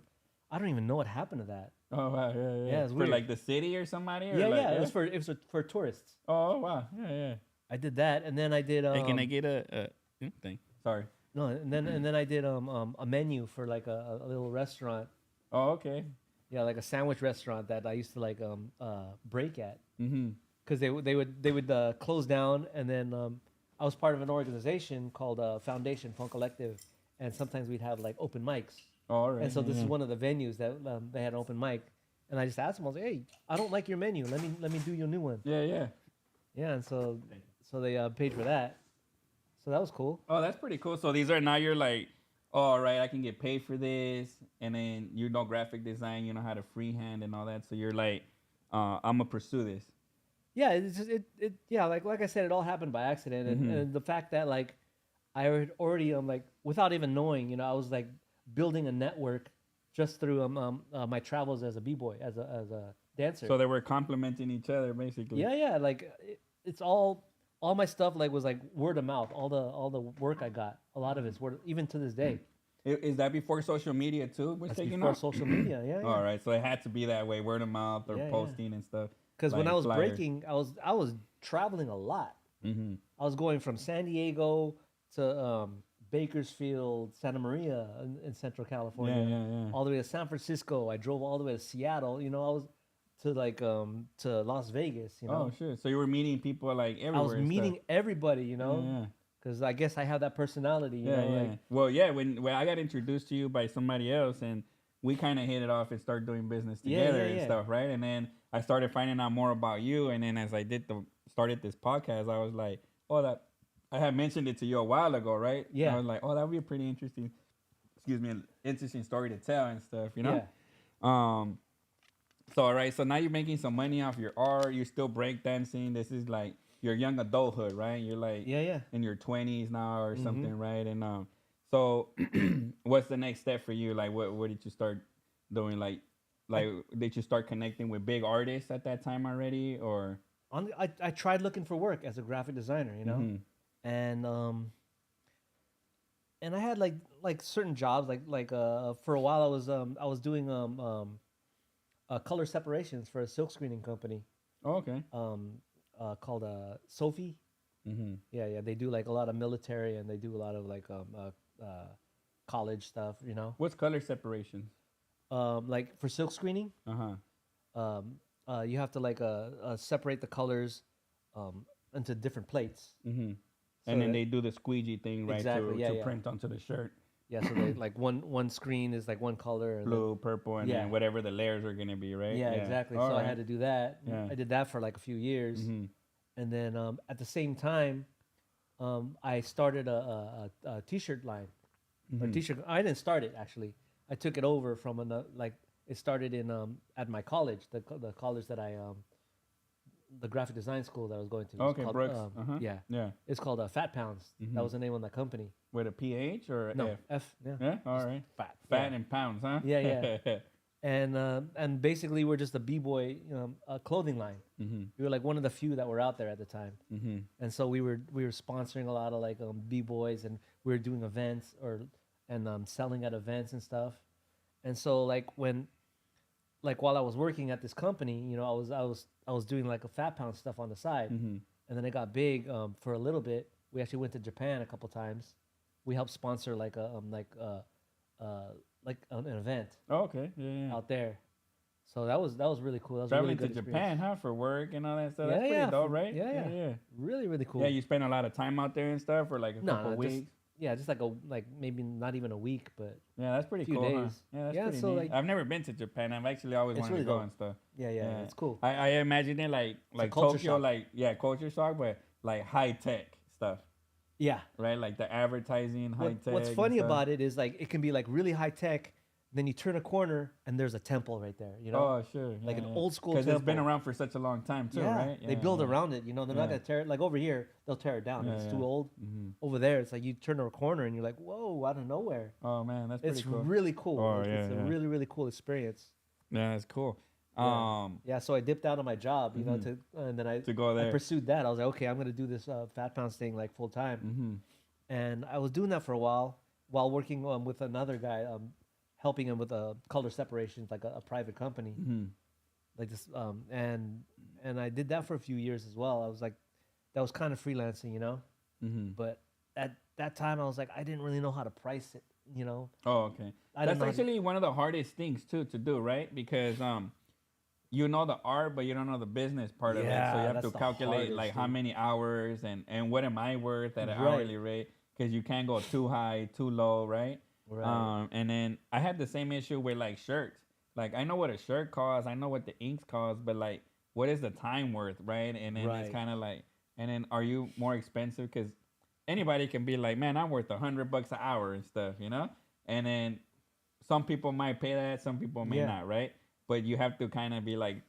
I don't even know what happened to that. Oh wow, yeah. Yeah, it's for weird. like the city or somebody. Or Yeah. It was for tourists. Oh wow, yeah. I did that, and then I did. Hey, can I get a thing? Sorry. No, and then I did a menu for like a little restaurant. Oh okay. Yeah, like a sandwich restaurant that I used to like break at. Mm-hmm. Because they would close down, and then I was part of an organization called Foundation Fun Collective, and sometimes we'd have like open mics. Oh, all right. And so this is one of the venues that they had an open mic, and I just asked them, I was like, hey, I don't like your menu. Let me do your new one. Yeah. Yeah, and so they paid for that. So that was cool. Oh, that's pretty cool. So these are now you're like, oh, all right, I can get paid for this, and then you know graphic design, you know how to freehand and all that. So you're like, I'm gonna pursue this. Yeah, it's just, like I said, it all happened by accident, and the fact that like I had already like without even knowing, you know, I was like building a network just through my travels as a b-boy, as a dancer. So they were complementing each other basically. Yeah, like it's all my stuff like was like word of mouth. All the work I got, a lot of it's word, even to this day. Is that before social media too? Was That's taking before off? social media. Yeah. All right, so it had to be that way, word of mouth or posting and stuff. Because when like I was flyers. breaking, I was traveling a lot. Mm-hmm. I was going from San Diego to Bakersfield, Santa Maria in Central California, Yeah. all the way to San Francisco. I drove all the way to Seattle. You know, I was to like to Las Vegas. You know, Oh shit! So you were meeting people like everywhere. I was meeting everybody. You know, Yeah. because I guess I have that personality. You know, like Well, yeah. When I got introduced to you by somebody else, and we kind of hit it off and started doing business together and stuff, right? And then I started finding out more about you, and then as I started this podcast, I was like, oh, that I had mentioned it to you a while ago, right? Yeah. And I was like, oh, that would be a pretty interesting, interesting story to tell and stuff, you know? Yeah. So all right, so now you're making some money off your art. You're still breakdancing. This is like your young adulthood, right? You're like in your 20s now or something, right? And so what's the next step for you? Like what did you start doing? Like did you start connecting with big artists at that time already, or? I tried looking for work as a graphic designer, you know, and and I had like certain jobs for a while I was doing color separations for a silk screening company Oh, okay. called Sophie. Mm-hmm. Yeah, they do like a lot of military and they do a lot of college stuff, you know. What's color separation? Like for silk screening, Uh huh. um, you have to separate the colors into different plates. Mm-hmm. So And then that they do the squeegee thing, right, exactly, yeah, to yeah, print onto the shirt. yeah. So they like one screen is like one color, and then Blue, purple, and yeah, then whatever the layers are gonna be, right? yeah, Yeah. exactly. All So I had right. to do that. Yeah. I did that for like a few years, Mm-hmm. and then at the same time, I started a t-shirt line. Or Mm-hmm. t-shirt. I didn't start it actually. I took it over from another. Like it started in at my college, the college that the graphic design school that I was going to. It's Okay, called, Brooks. Uh-huh. yeah, Yeah. it's called Fat Pounds. That Mm-hmm. was the name of the company. With a PH or a No, F? F. Yeah, Yeah. All just right. fat. Fat in pounds, huh? Yeah, yeah. And basically we're just a b-boy clothing line. Mm-hmm. We were like one of the few that were out there at the time, Mm-hmm. and so we were sponsoring a lot of like b-boys, and we were doing events and selling at events and stuff. And so like while I was working at this company, you know, I was doing like a Fat Pound stuff on the side, Mm-hmm. and then it got big for a little bit. We actually went to Japan a couple times. We helped sponsor like an event Oh, okay. Yeah. Yeah. out there. So that was really cool. That was a really Traveling to good Japan, experience. huh, for work and all that stuff. Yeah, That's pretty yeah, dope, right? yeah, yeah. Yeah. Really, really cool. Yeah, you spend a lot of time out there and stuff for like a No, couple no, weeks. just yeah, just like maybe not even a week, but Yeah, that's pretty few cool, huh? days. Yeah, that's Yeah, pretty so, neat. like- I've never been to Japan. I've actually always It's wanted really to go dope. and stuff. yeah, it's cool. I imagine it like culture Tokyo, shock. like yeah, culture shock, but like high tech stuff, Yeah. right? Like the advertising, high tech. What's funny about it is like it can be like really high tech. Then you turn a corner and there's a temple right there. You know, Oh, sure. like yeah, an yeah. old school Because it's been temple. around for such a long time too, yeah, right? they build yeah. around it. You know, they're not Yeah. gonna tear it. Like over here, they'll tear it down. Yeah, It's yeah. too old. Mm-hmm. Over there, it's like you turn a corner and you're like, whoa, out of nowhere. Oh man, that's pretty It's cool. really cool. Oh, It's yeah, a yeah. really really cool experience. Yeah, that's cool. Yeah. Yeah, so I dipped out of my job, you know, Mhm. and then I To go there. I pursued that. I was like, okay, I'm gonna do this Fat Pounds thing like full time, Mm-hmm. and I was doing that for a while working with another guy, helping him with color separations, like a private company, Mm-hmm. like this, and I did that for a few years as well. I was like, that was kind of freelancing, you know, Mm-hmm. but at that time I was like, I didn't really know how to price it, you know. Oh, okay. I That's didn't know how to- actually one of the hardest things too to do, right? Because you know the art, but you don't know the business part of it. So Yeah, you have that's to the calculate hardest, like how dude. many hours and what am I worth at an Right. hourly rate? Because you can't go too high, too low, right? Right. And then I had the same issue with like shirts. Like I know what a shirt costs, I know what the inks cost, but like what is the time worth, right? And then it's Right. kind of like, and then are you more expensive? Because anybody can be like, man, I'm worth $100 an hour and stuff, you know? And then some people might pay that, some people may Yeah. not, right? But you have to kind of be like,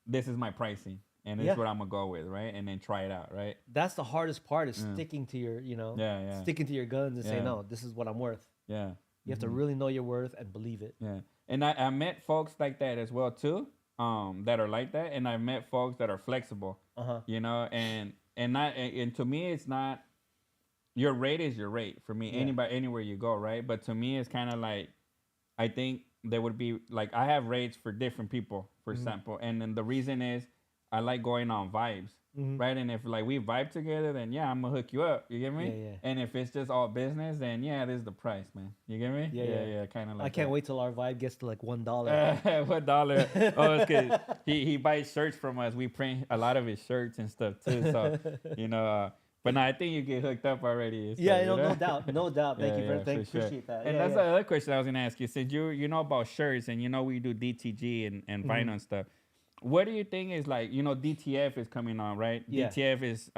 this is my pricing, and this Yeah. is what I'm gonna go with, right? And then try it out, right? That's the hardest part is Mm. sticking to your, you know, Yeah, yeah, sticking to your guns and say, Yeah. no, this is what I'm worth. yeah. You have to Mhm. really know your worth and believe it. Yeah, and I met folks like that as well too, that are like that, and I met folks that are flexible, Uh-huh. you know, and to me it's not your rate is your rate for me. Yeah. Anybody anywhere you go, right? But to me it's kind of like I think there would be like I have rates for different people, for Mhm. example, and then the reason is I like going on vibes. Mhm. Right, and if like we vibe together, then yeah, I'm gonna hook you up. You get me? Yeah, yeah. And if it's just all business, then yeah, this is the price, man. You get me? Yeah, yeah. Kind of like. I can't that. wait till our vibe gets to like $1. What dollar? Oh, it's good. He buys shirts from us. We print a lot of his shirts and stuff too. So you know, but no, I think you get hooked up already. and Yeah, stuff, you know? no doubt, no doubt. Thank Yeah, you yeah, for thank for sure. appreciate that. And Yeah, that's yeah. the other question I was gonna ask you. Since you know about shirts and you know we do DTG and Mm-hmm. vinyl and stuff, what do you think is like DTF is coming on, right? Yeah. DTF is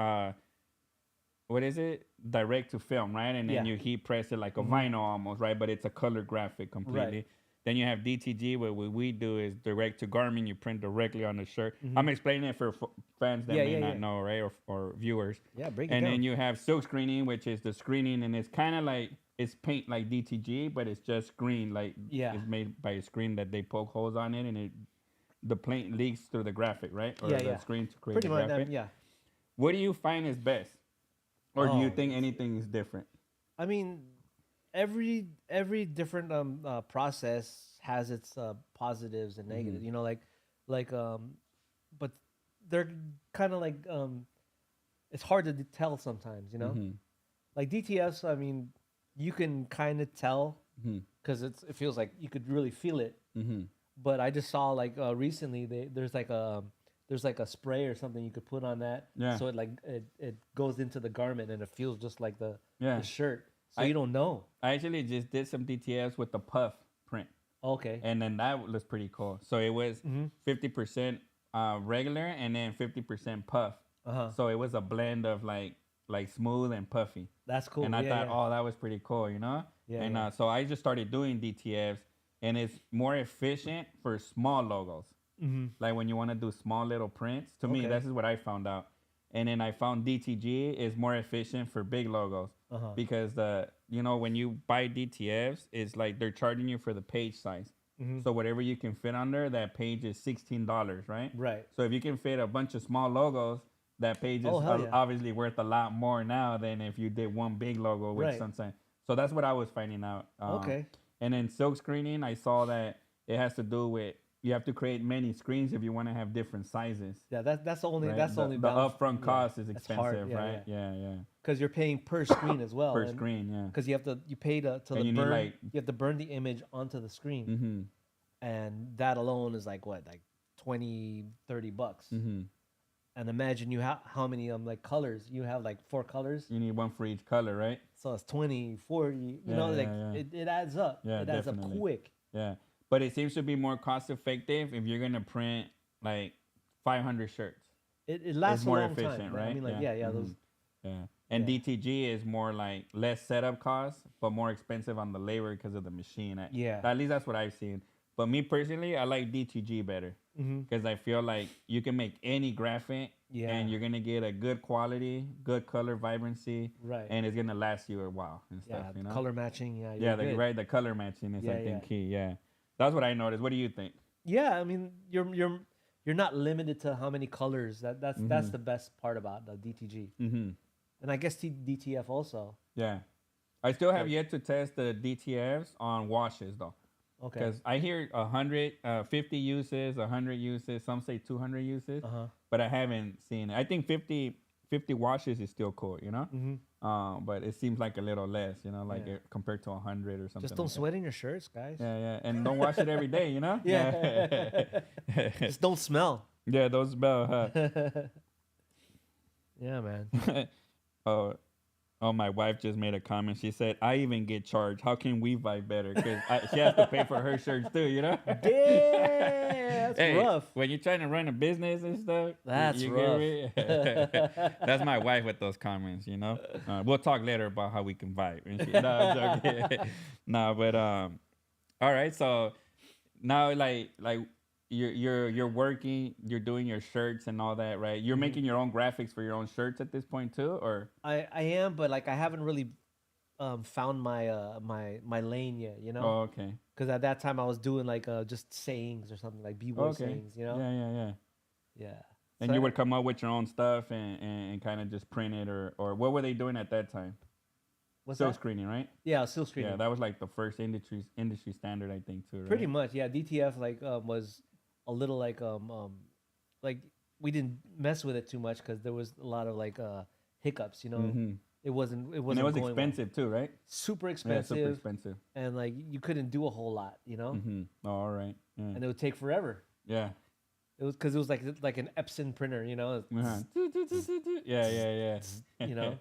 what is it? Direct to film, right? And then Yeah. Mm-hmm. you heat press it like a vinyl almost, right? But it's a color graphic completely. Right. Then you have DTG, where what we do is direct to garment. You print directly on the shirt. Mhm. I'm explaining it for fans that Yeah, may yeah, not yeah. know, right? Or viewers. Yeah, break it And down. then you have silk screening, which is the screening, and it's kind of like it's paint like DTG, but it's just screen, like Yeah. it's made by a screen that they poke holes on it, and the paint leaks through the graphic, right? Or Yeah, the yeah. screen to create Pretty the much, graphic. yeah. What do you find is best, or do you Oh, think anything is different? I mean, every different process has its positives and Mm-hmm. negatives. You know, like but they're kind of like it's hard to tell sometimes. You know, Mm-hmm. like DTS. I mean, you can kind of tell Mm-hmm. because it feels like you could really feel it. Mm-hmm. But I just saw like recently there's like a spray or something you could put on that Yeah. so it goes into the garment and it feels just like the Yeah. shirt. So I you don't know. I actually just did some DTFs with the puff print, Okay. and then that was pretty cool. So it was Mm-hmm. 50% regular and then 50% puff. Uh-huh. So it was a blend of like smooth and puffy. That's And cool. I Yeah, thought, yeah. oh, that was pretty cool, you know. Yeah, And yeah. so I just started doing DTFs, and it's more efficient for small logos. Mm-hmm. Like when you want to do small little prints. To me, Okay. this is what I found out. And then I found DTG is more efficient for big logos Uh-huh. because when you buy DTFs, it's like they're charging you for the page size. Mm-hmm. So whatever you can fit under that page is $16, right? Right. So if you can fit a bunch of small logos, that page is Oh, hell yeah. obviously worth a lot more now than if you did one big logo with Right. something. So that's what I was finding out. Okay. And then silk screening, I saw that it has to do with you have to create many screens if you want to have different sizes. Yeah, that's the only Right. that's the only The balance. upfront Yeah. cost is That's hard. expensive, Yeah, right? yeah. Yeah, yeah. Because you're paying per screen as well, Per and screen, yeah. because you pay to And the you need burn like you have to burn the image onto the screen. mm-hmm. And that alone is like what, like 20-30 bucks. Mm-hmm. And imagine you have how many like colors you have, like 4 colors, You need one for each color, right? so it's 20, 40. You Yeah, know, yeah, like yeah. it adds up. Yeah, It adds definitely. up quick. Yeah. But it seems to be more cost effective if you're gonna print like 500 shirts. It lasts It's a more long efficient, time. right? I mean, like Mm-hmm. those. Yeah. And Yeah. DTG is more like less setup costs, but more expensive on the labor because of the machine. Yeah. At least that's what I've seen. But me personally, I like DTG better Mm-hmm. because I feel like you can make any graphic Yeah. and you're gonna get a good quality, good color vibrancy, Right. and it's gonna last you a while and stuff. Yeah. You know? Color matching. Yeah. Yeah, You're good. right. The color matching is Yeah, I think yeah. key. Yeah, that's what I noticed. What do you think? Yeah. I mean, you're not limited to how many colors. That's Mm-hmm. the best part about the DTG. Mm-hmm. And I guess DTF also. Yeah, I still have Like, yet to test the DTFs on washes though. okay. Because I hear 50 uses, 100 uses, some say 200 uses, Uh huh. but I haven't seen it. I think 50 washes is still cool, you know? Mm-hmm. But it seems like a little less, like Yeah. compared to 100 or something. Just don't like sweat in your shirts, guys. that. Yeah, yeah. And don't wash it every day, you know? Yeah. Just don't smell. Yeah, those smell, huh? Yeah, man. Oh, oh, my wife just made a comment. She said, I even get charged. How can we vibe better? Because she has to pay for her shirts too, you know? Damn, that's rough. When you're trying to run a business and stuff, That's you rough. get me? That's my wife with those comments, you know? We'll talk later about how we can vibe and shit. No, I'm joking. No, but all right. So now, like you're working, you're doing your shirts and all that, right? You're making your own graphics for your own shirts at this point too, or I am, but like I haven't really found my lane yet, you know? oh, okay, Because at that time I was doing like just sayings or something, like b-boy okay, sayings, you know? yeah, yeah, yeah. Yeah. And So you would come up with your own stuff and kind of just print it, or what were they doing at that time? what's Silk that? screening, right? Yeah, still screening. Yeah, that was like the first industry standard, I think, too. Right? Pretty much, yeah. DTF like was a little like we didn't mess with it too much because there was a lot of like hiccups, you know. Mm-hmm. It wasn't And it was going well. expensive too, right? Super Yeah, expensive, super expensive. and like you couldn't do a whole lot, you know. Mm-hmm. Oh, all right. Yeah. And it would take forever. Yeah. It was because it was like an Epson printer, you know. Uh-huh. Yeah, yeah, yeah. You know?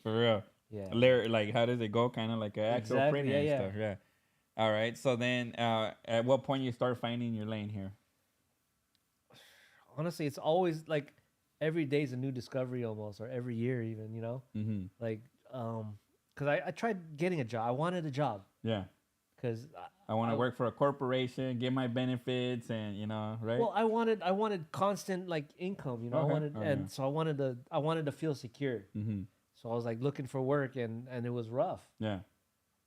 For real. Yeah. Like, how does it go? Kind of like an actual Exactly, printer yeah, and yeah. stuff. Yeah. All right. So then, at what point you start finding your lane here? Honestly, it's always like every day's a new discovery almost, or every year even, you know. Mm-hmm. Like, because I tried getting a job. I wanted a job Yeah. because I want to work for a corporation, get my benefits, and right? well, I wanted constant like income, you know. Okay, I wanted, okay. and so I wanted to feel secure. Mm-hmm. So I was like looking for work, and it was rough. Yeah.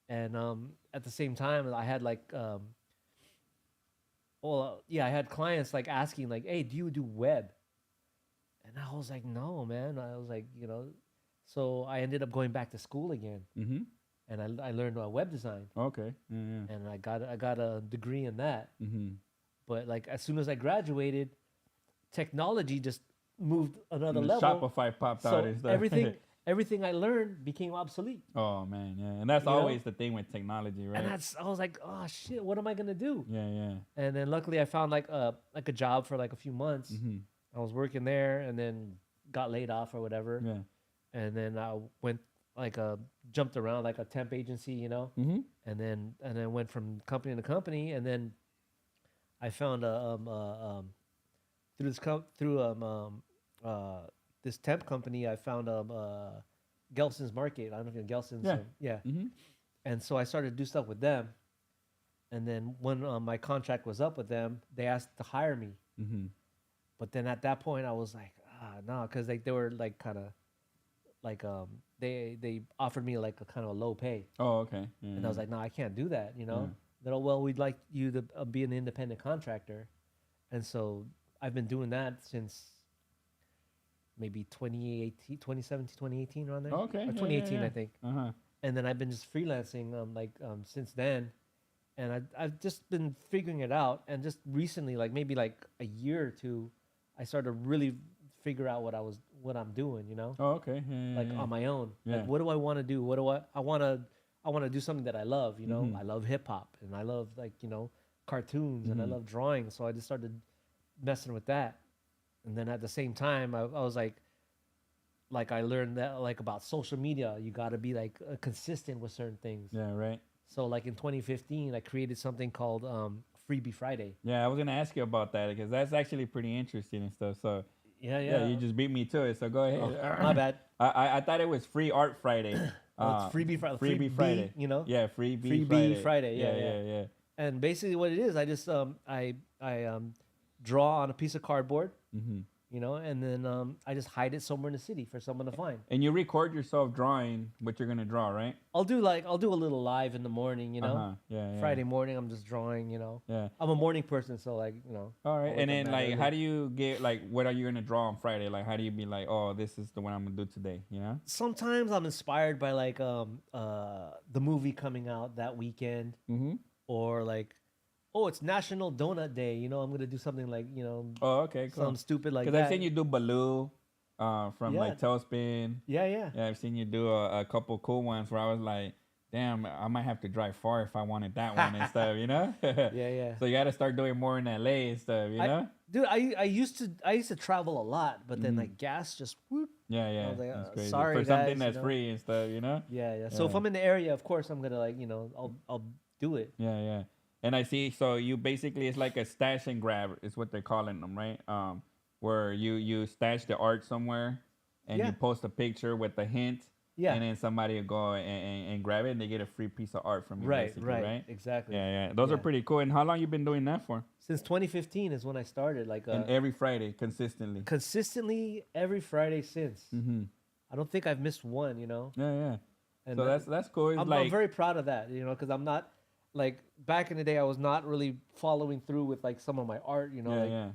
And at the same time, I had like I had clients like asking like, "Hey, do you do web?" And I was like, "No, man." I was like, so I ended up going back to school again. Mm-hmm. and I learned web design, Okay. Yeah. and I got a degree in that. Mm-hmm. But like as soon as I graduated, technology just moved another And the level. Shopify popped out So and stuff. everything I learned became obsolete. Oh man, yeah, and that's You know? always the thing with technology, right? And I was like, oh shit, what am I gonna do? Yeah, yeah. And then luckily I found like a job for like a few months. Mm-hmm. I was working there and then got laid off or whatever. Yeah. And then I went like jumped around like a temp agency, you know, Mm-hmm. and then went from company to company, and then I found through this temp company I found Gelson's Market. I don't know if you know Gelson's. Yeah. Yeah. Mm-hmm. And so I started to do stuff with them. And then when my contract was up with them, they asked to hire me. Mm-hmm. But then at that point, I was like, no, because like they were like kind of like they offered me like a kind of a low pay, Oh, okay. Yeah, and I was like, no, I can't do that, you know. Yeah. They're like, well, we'd like you to be an independent contractor, and so I've been doing that since maybe 2018, 2017, 2018, around there. Okay. Or Yeah, 2018, yeah, yeah. I think. Uh-huh. And then I've been just freelancing since then, and I've just been figuring it out. And just recently, like maybe like a year or two, I started to really figure out what I'm doing, you know, Oh, okay. Yeah, yeah, like yeah. on my own. Yeah. Like, what do I want to do? What do I want to do something that I love, you know. Mhm. I love hip hop, and I love, like, you know, cartoons, and I Mhm. love drawing. So I just started messing with that. And then at the same time, I was like I learned that like about social media, you got to be like consistent with certain things. Yeah, right. So like in 2015, I created something called Freebie Friday. Yeah, I was gonna ask you about that because that's actually pretty interesting and stuff. So Yeah, yeah, you just beat me to it. So go ahead. Oh, my bad. I thought it was Free Art Friday. Oh, it's Freebie Friday. Freebie Friday. You know. Yeah, Free Free Friday. Bee Friday. Yeah, yeah, yeah. And basically, what it is, I just I draw on a piece of cardboard, Mm-hmm. you know, and then I just hide it somewhere in the city for someone to find. And you record yourself drawing what you're gonna draw, right? I'll do a little live in the morning, you know. Uh-huh. Yeah, yeah. Friday morning, I'm just drawing, you know. Yeah. I'm a morning person, so like, you know. All right. I'll And wake up then mad like, early. how do you get like, what are you gonna draw on Friday? Like, how do you be like, oh, this is the one I'm gonna do today? You know? Sometimes I'm inspired by like the movie coming out that weekend, Mm-hmm. or like, oh, it's National Donut Day, you know, I'm gonna do something like, you know, Oh, okay, cool. something stupid like Because that. I've seen you do Baloo, from Yeah. like Tailspin. Yeah, yeah. Yeah, I've seen you do a couple cool ones where I was like, damn, I might have to drive far if I wanted that one and stuff, you know? Yeah, yeah. So you got to start doing more in LA and stuff, you know? Dude, I used to travel a lot, but then Mhm. like gas just whoop. Yeah, yeah. was like, That's crazy. sorry, For something guys, that's you know? free and stuff, you know? Yeah, yeah. So if Yeah. I'm in the area, of course I'm gonna, like, you know, I'll do it. Yeah, yeah. And I see, so you basically, it's like a stash and grab is what they're calling them, right? Where you stash the art somewhere and Yeah. you post a picture with a hint. Yeah. And then somebody will go and grab it and they get a free piece of art from you, Right, basically, right, right? exactly. Yeah, yeah. Those are Yeah. pretty cool. And how long you been doing that for? Since 2015 is when I started, like And every Friday, consistently. consistently every Friday since. Mm-hmm. I don't think I've missed one, you know. Yeah, yeah. And So that's cool. It's I'm very proud of that, you know, because I'm not like back in the day. I was not really following through with like some of my art, you know, yeah, like, yeah,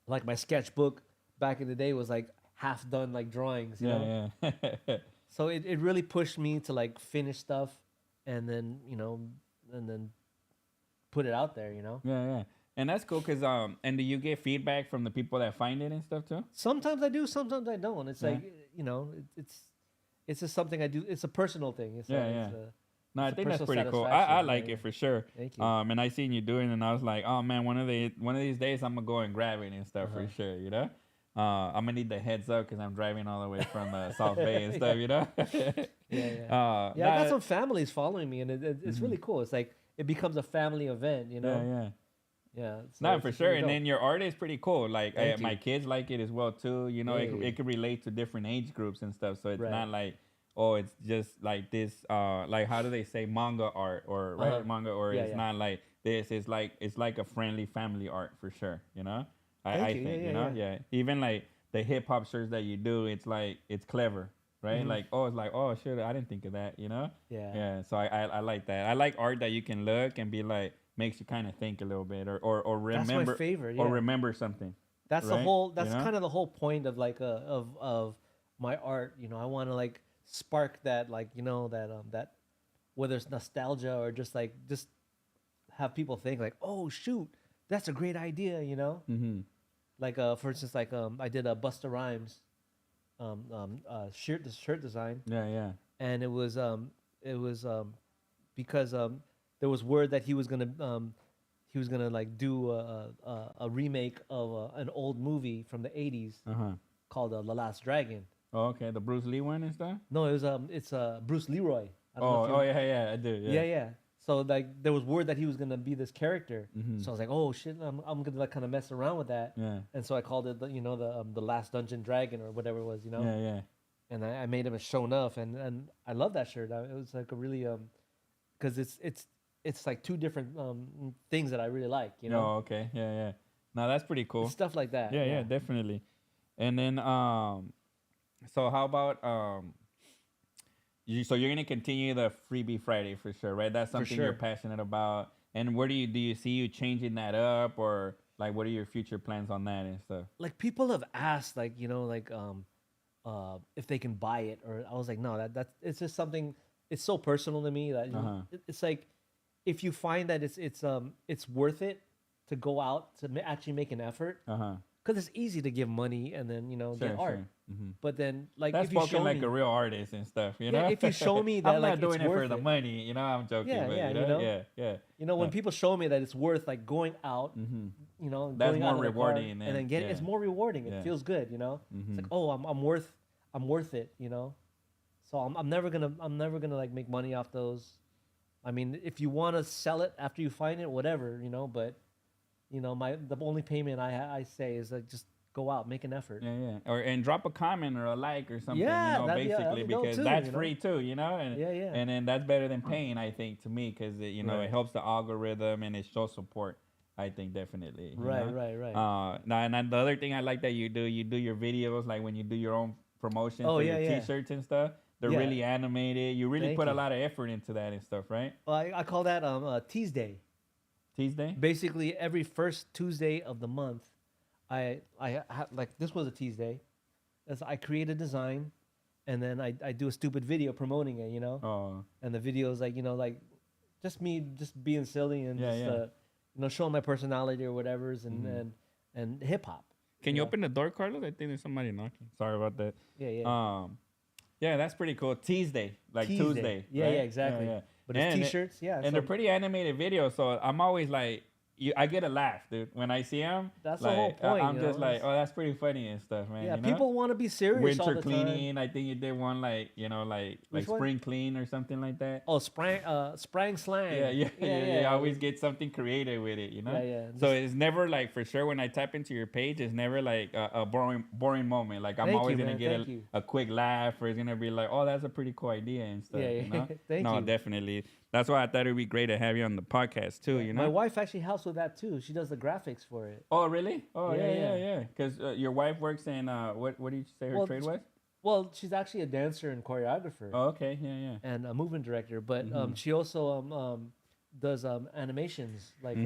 like my sketchbook back in the day was like half done like drawings, you know. yeah, yeah. So it really pushed me to like finish stuff, and then, you know, and then put it out there, you know. Yeah, yeah. And that's cool because and do you get feedback from the people that find it and stuff too? Sometimes I do, sometimes I don't. It's Yeah. like, you know, it's just something I do. It's a personal thing. It's Yeah, a, yeah. It's a, No, I it's a think that's personal pretty cool. I satisfaction. like Yeah, it for sure. Thank you. And I seen you doing it and I was like, oh man, one of these days I'm gonna go and grab it and stuff for Uh-huh. sure, you know? I'm gonna need the heads up because I'm driving all the way from South Bay and stuff, you know? Yeah, yeah. Uh, Yeah, I got nah, some families following me, and it's really cool. It's like it becomes a family event, you know. Yeah, yeah. Yeah. So No, it's for just sure. really And dope. then your art is pretty cool. Like Thank my you. kids like it as well too. You know, Yeah. it could relate to different age groups and stuff. So it's Right. not like, oh, it's just like this. Like how do they say manga art or right Uh-huh. manga or Yeah, it's yeah. not like this. It's like a friendly family art for sure. You know, I Thank you. think Yeah, you know yeah. Even like the hip hop shirts that you do, it's like it's clever. Right, Mhm. like it's like shit, I didn't think of that, you know. Yeah. Yeah, so I like that. I like art that you can look and be like makes you kind of think a little bit or That's remember my favorite. or Yeah. remember something. That's the right? whole. You That's know? kind of the whole point of like of my art. You know, I want to like spark that, like, you know, that whether it's nostalgia or just have people think like, oh shoot, that's a great idea, you know. Mm-hmm. Like for instance, like I did a Busta Rhymes shirt design, Yeah, yeah. and it was because there was word that he was gonna like do a remake of an old movie from the '80s Uh-huh. called The Last Dragon. Oh, okay. The Bruce Lee one and stuff? No, it was it's Bruce Leroy. I don't know Oh, if you. oh yeah, yeah, I do. Yeah. Yeah, yeah. So like there was word that he was gonna be this character. Mm-hmm. So I was like, oh shit, I'm gonna like kind of mess around with that. Yeah. And so I called it the Last Dungeon Dragon or whatever it was, you know. Yeah, yeah. And I made him a show enough, and I love that shirt. It was like a really because it's like two different things that I really like, you know. Oh, okay. Yeah, yeah. No, that's pretty cool. Stuff like that. Yeah, yeah, definitely. And then so how about so you're gonna continue the Freebie Friday for sure, right? That's something you're sure. passionate about. And where do you see you changing that up, or like what are your future plans on that and stuff? Like people have asked, like if they can buy it, or I was like, no, that's it's just something. It's so personal to me that it's like if you find that it's worth it to go out to actually make an effort, because it's easy to give money and then get art. Mm-hmm. But then like That's if you spoken show like me, a real artist and stuff, you know. if you show me that I'm like not doing it's it worth for the it. money, you know. I'm joking, Yeah, but yeah, you know, you know? yeah, yeah. When people show me that it's worth like going out, That's going more out in the car rewarding and then getting it's more rewarding. It feels good, you know. It's like, oh, I'm worth it, you know. So I'm never gonna like make money off those. I mean, if you want to sell it after you find it, whatever, you know. But the only payment I say is like just go out, make an effort. Yeah, yeah. And drop a comment or a like or something, Yeah, basically that'd be dope because too, that's free too, and Yeah, yeah. and then that's better than paying, I think, to me, because it Right. helps the algorithm and it shows support. I think definitely. Right. Now, and the other thing I like that you do your videos, like when you do your own promotions Oh, for yeah, your yeah. T-shirts and stuff. They're Yeah. really animated. You really Thank put a you. lot of effort into that and stuff, right? Well, I call that Tease Day. Tuesday. Basically, every first Tuesday of the month, like this was a tease day. As I create a design, and then I do a stupid video promoting it, Oh, And the video is like like just me just being silly and Yeah, just yeah. showing my personality or whatever's and hip hop. can you know? open the door, Carlos? I think there's somebody knocking. Sorry about that. Yeah. Yeah, that's pretty cool. Tuesday, like Tease Day. Tuesday. Yeah, right? yeah, exactly. But it's And T-shirts, yeah. And so they're pretty animated videos, so I'm always like, I get a laugh, dude, when I see them. That's the like, whole point, I'm you just know? like, oh, that's pretty funny and stuff, man. yeah, you know? people want to be serious all Winter the time. cleaning. I think you did one like like Which one? spring clean or something like that. Oh, sprang slang. Yeah. I always get something creative with it, Yeah, yeah. So it's never like, for sure, when I tap into your page, it's never like a boring moment. Like I'm Thank always you, gonna man. get Thank you. a quick laugh, or it's gonna be like, oh, that's a pretty cool idea and stuff. Yeah, yeah. You know? Thank no, you. definitely. That's why I thought it'd be great to have you on the podcast too. You know. My wife actually helps with that too. She does the graphics for it. Oh, really? Oh, Yeah, yeah. Because your wife works in what did you say her trade was? Well, she's actually a dancer and choreographer Oh, okay. Yeah. and a movement director, but she also does animations like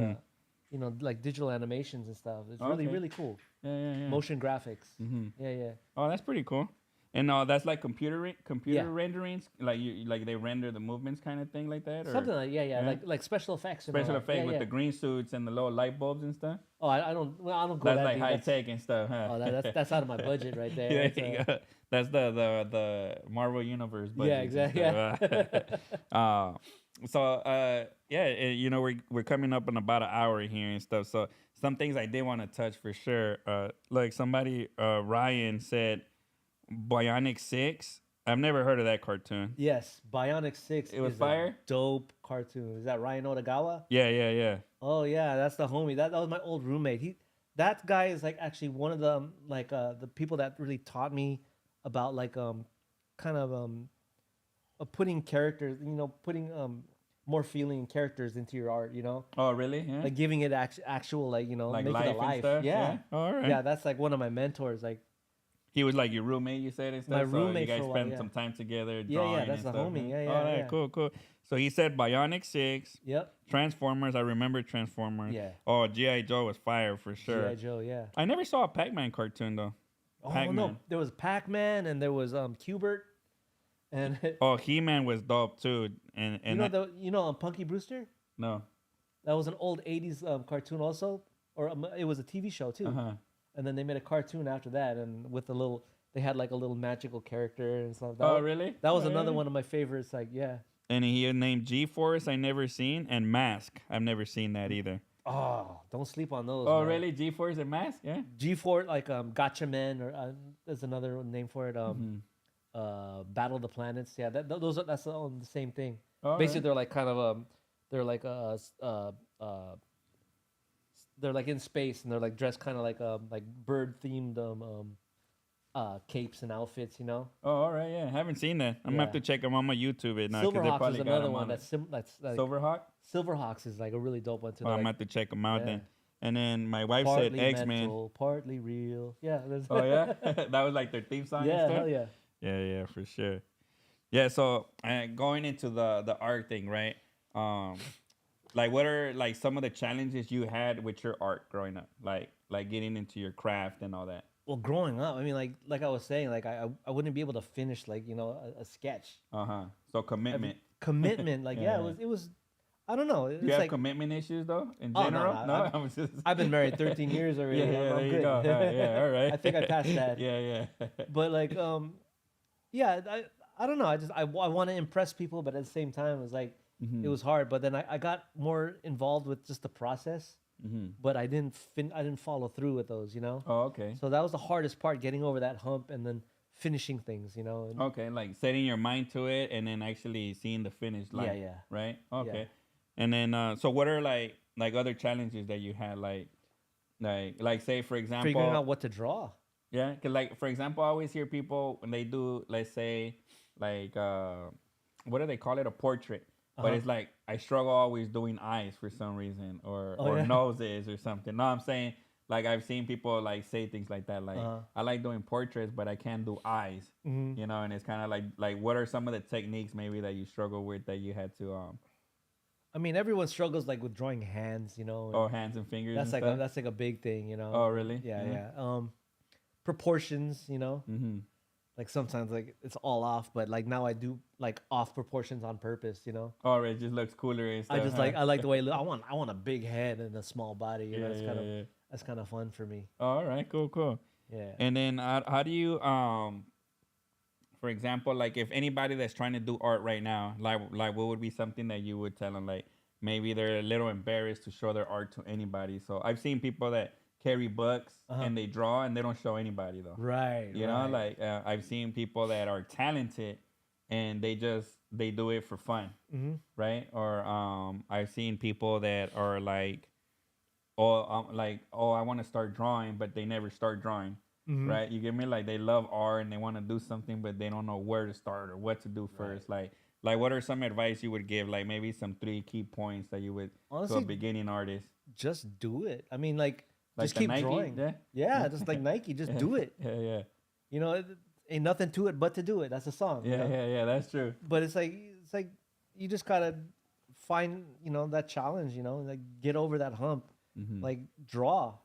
like digital animations and stuff. It's really Okay. really cool. Yeah. Motion graphics. Mhm. Yeah. Oh, that's pretty cool. And that's like computer Yeah. renderings, like they render the movements kind of thing, like that, or Something like like special effects. And all special that. effects Yeah, with yeah. the green suits and the little light bulbs and stuff. Oh, I don't go That's that like deep. high tech and stuff, huh? Oh, that's out of my budget right there. There That's, you go. That's the Marvel Universe budget. Yeah, exactly. We're coming up in about an hour here and stuff. So some things I did want to touch for sure. Like somebody, Ryan said, Bionic 6. I've never heard of that cartoon. Yes, Bionic 6 It was is fire? a dope cartoon. Is that Ryan Odagawa? Yeah. Oh yeah, that's the homie. That was my old roommate. That guy is like actually one of the the people that really taught me about like kind of putting characters, putting more feeling and characters into your art, Oh, really? Yeah. like giving it actual like Like make life it and alive. stuff? Yeah. Yeah. All right. Yeah, that's like one of my mentors. Like He was like your roommate, you said, and stuff. My So roommate you guys for a while, spent yeah. some time together Yeah, drawing. that's and the stuff, homie. huh? Yeah, All right, yeah. cool. So he said Bionic 6, yep. Transformers. I remember Transformers. Yeah. Oh, G.I. Joe was fire for sure. G.I. Joe, yeah. I never saw a Pac-Man cartoon though. Oh Pac-Man. no, there was Pac-Man and there was Qbert And Oh, He-Man was dope too. And Punky Brewster. no. That was an old '80s cartoon also, or it was a TV show too. Uh-huh. And then they made a cartoon after that, and with a little, they had like a little magical character and stuff. Oh, really? That was Oh, another yeah. one of my favorites. Like, yeah. And he had named G-Force I never seen and Mask. I've never seen that either. Oh, don't sleep on those. Oh, man. really? G-Force and Mask? Yeah. G4, like Gotcha Men, or there's another name for it. Battle of the Planets. Yeah, that's the same thing. Oh, Basically, right. they're like kind of they're like they're like in space, and they're like dressed kind of like bird themed capes and outfits. You know. Oh, all right. Yeah, haven't seen that. I'm gonna have Yeah. to check them on my YouTube it now. 'Cause they Silverhawks probably is got another 'em one on that's like Silverhawk. Silverhawks is like a really dope one too. Oh, I'm Like, gonna have to check them out yeah. then. And then my wife said partly X-Men. mental, partly real. Yeah. Oh yeah, that was like their theme song. Yeah. and stuff? Hell yeah. Yeah, for sure. Yeah, so going into the art thing, right? Like what are like some of the challenges you had with your art growing up, like getting into your craft and all that? Well, growing up, I mean, like I was saying, like I wouldn't be able to finish like a sketch. So commitment. Commitment, like Yeah. it was. I don't know. It's Do you have like commitment issues though in Oh, no, general? no, I'm just. I've been married 13 years already. Yeah, I'm there you good. go. Yeah, all right. I think I passed that. Yeah. But like yeah, I don't know. I want to impress people, but at the same time, it was like it was hard. But then I got more involved with just the process. But I didn't follow through with those, you know. Oh, okay. So that was the hardest part, getting over that hump and then finishing things, you know. And Okay, like setting your mind to it and then actually seeing the finish line. Yeah. Right? Okay. Yeah. And then so what are like other challenges that you had like say for example figuring out what to draw. Yeah, cuz like for example I always hear people when they do let's say like what do they call it, a portrait. But it's like I struggle always doing eyes for some reason or yeah. noses or something. No, I'm saying like I've seen people like say things like that. Like I like doing portraits, but I can't do eyes. You know, and it's kind of like what are some of the techniques maybe that you struggle with that you had to I mean, everyone struggles like with drawing hands, you know. oh hands and fingers. That's and like stuff? that's like a big thing, you know. Oh really? Yeah. Proportions, you know. Like sometimes like it's all off, but like now I do like off proportions on purpose, you know. Oh, it just looks cooler and stuff. I just I like the way it look. I want a big head and a small body. You know, Yeah. that's kind of fun for me. All right, cool. Yeah. And then how do you for example, like if anybody that's trying to do art right now, like what would be something that you would tell them? Like maybe they're a little embarrassed to show their art to anybody. So I've seen people that carry books and they draw and they don't show anybody though. Right. You know, like I've seen people that are talented and they do it for fun, right? Or I've seen people that are like, oh, I want to start drawing, but they never start drawing. Right, you get me? Like they love art and they want to do something, but they don't know where to start or what to do first. Like what are some advice you would give? Like maybe some 3 key points that you would Honestly, to a beginning artist. Just do it. I mean, like just the keep Nike? drawing. Yeah, just like Nike, just do it. Yeah. You know, ain't nothing to it but to do it. That's a song. Yeah, you know? yeah, that's true. But it's like you just gotta find that challenge. Like get over that hump. Like draw,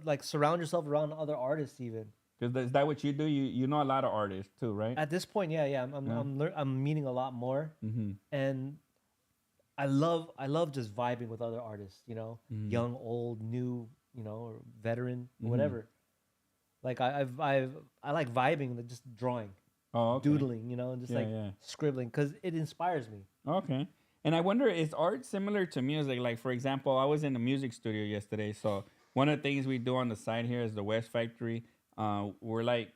like surround yourself around other artists even. Because is that what you do? You know a lot of artists too, right? At this point, yeah. I'm meeting a lot more, and I love just vibing with other artists. Young, old, new, or veteran, whatever. Like I like vibing, like just drawing, doodling, and just scribbling because it inspires me. Okay. And I wonder, is art similar to music? Like, for example, I was in the music studio yesterday. So one of the things we do on the side here is the West Factory. We're like,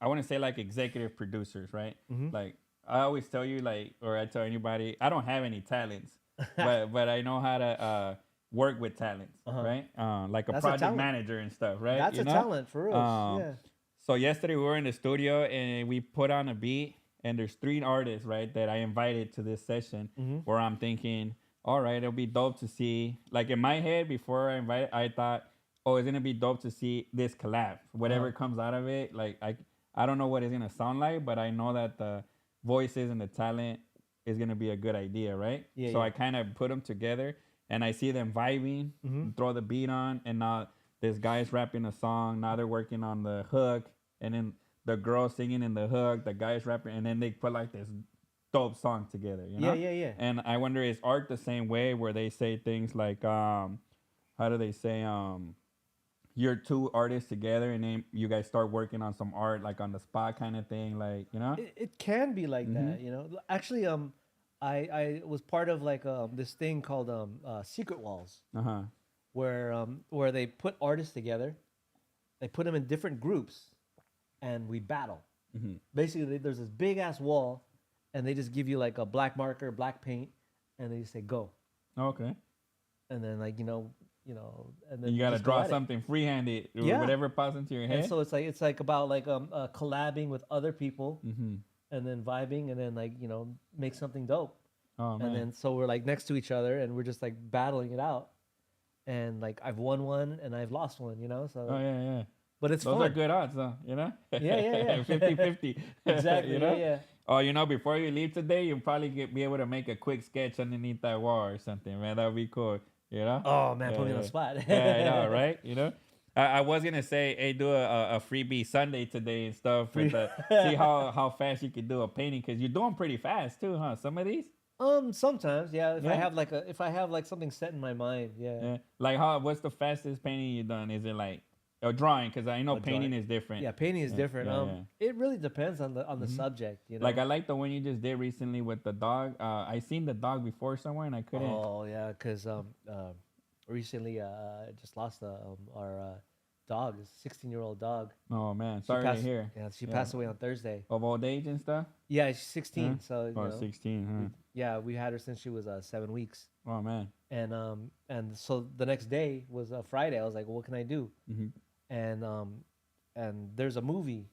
I want to say like executive producers, right? Like I always tell you, like, or I tell anybody, I don't have any talents, but I know how to work with talents, right? Like a project manager and stuff, right? That's a talent for real. Yeah. So yesterday we were in the studio and we put on a beat. And there's 3 artists, right, that I invited to this session where I'm thinking, all right, it'll be dope to see. Like in my head, before I invited, I thought, oh, it's going to be dope to see this collab. Whatever comes out of it, like I don't know what it's going to sound like, but I know that the voices and the talent is going to be a good idea, right? So I kind of put them together and I see them vibing, throw the beat on, and now this guy's rapping a song. Now they're working on the hook. And then the girl singing in the hook, the guys rapping, and then they put like this dope song together, you know? Yeah, yeah, yeah. And I wonder, is art the same way where they say things like, how do they say, you're two artists together and then you guys start working on some art like on the spot kind of thing, like, you know? It can be like Mm-hmm. that, you know. Actually, I was part of like this thing called Secret Walls, Uh-huh. where they put artists together, they put them in different groups, and we battle. Mm-hmm. Basically, there's this big ass wall, and they just give you like a black marker, black paint, and they say go, Okay. and then like and then You got to just go draw at it. something freehanded, Yeah. whatever pops into your And head. so it's like about like collabing with other people, Mm-hmm. and then vibing, and then like make something dope. Oh, man. And then so we're like next to each other, and we're just like battling it out. And like I've won one and I've lost one, so Oh, yeah, yeah. but it's Those fun. are good odds, huh? You know? Yeah, yeah, yeah. 50-50. Exactly. You know? Yeah, yeah. Oh, before you leave today, you'll probably be able to make a quick sketch underneath that wall or something, man. That would be cool. You know? Oh man, Yeah, put me on yeah. the spot. Yeah, I know, right? You know? I was gonna say, hey, do a freebie Sunday today and stuff. With see how fast you can do a painting, because you're doing pretty fast too, huh? Some of these. Sometimes, yeah. If Yeah. I have like something set in my mind, yeah. Yeah. Like what's the fastest painting you done? Is it like a drawing? Because I know A painting drawing. is different. Yeah, painting is Yeah, different. yeah, yeah. It really depends on the subject, Like I like the one you just did recently with the dog. I seen the dog before somewhere and I couldn't. Oh yeah, because recently I just lost our dog, this 16-year-old dog. Oh man, She sorry to passed, hear. Yeah, she Yeah. passed away on Thursday. Of old age and stuff. Yeah, she's 16, Huh? so Oh, 16, yeah, we had her since she was 7 weeks. huh? Oh man. And so the next day was Friday. I was like, well, what can I do? Mm-hmm. And there's a movie,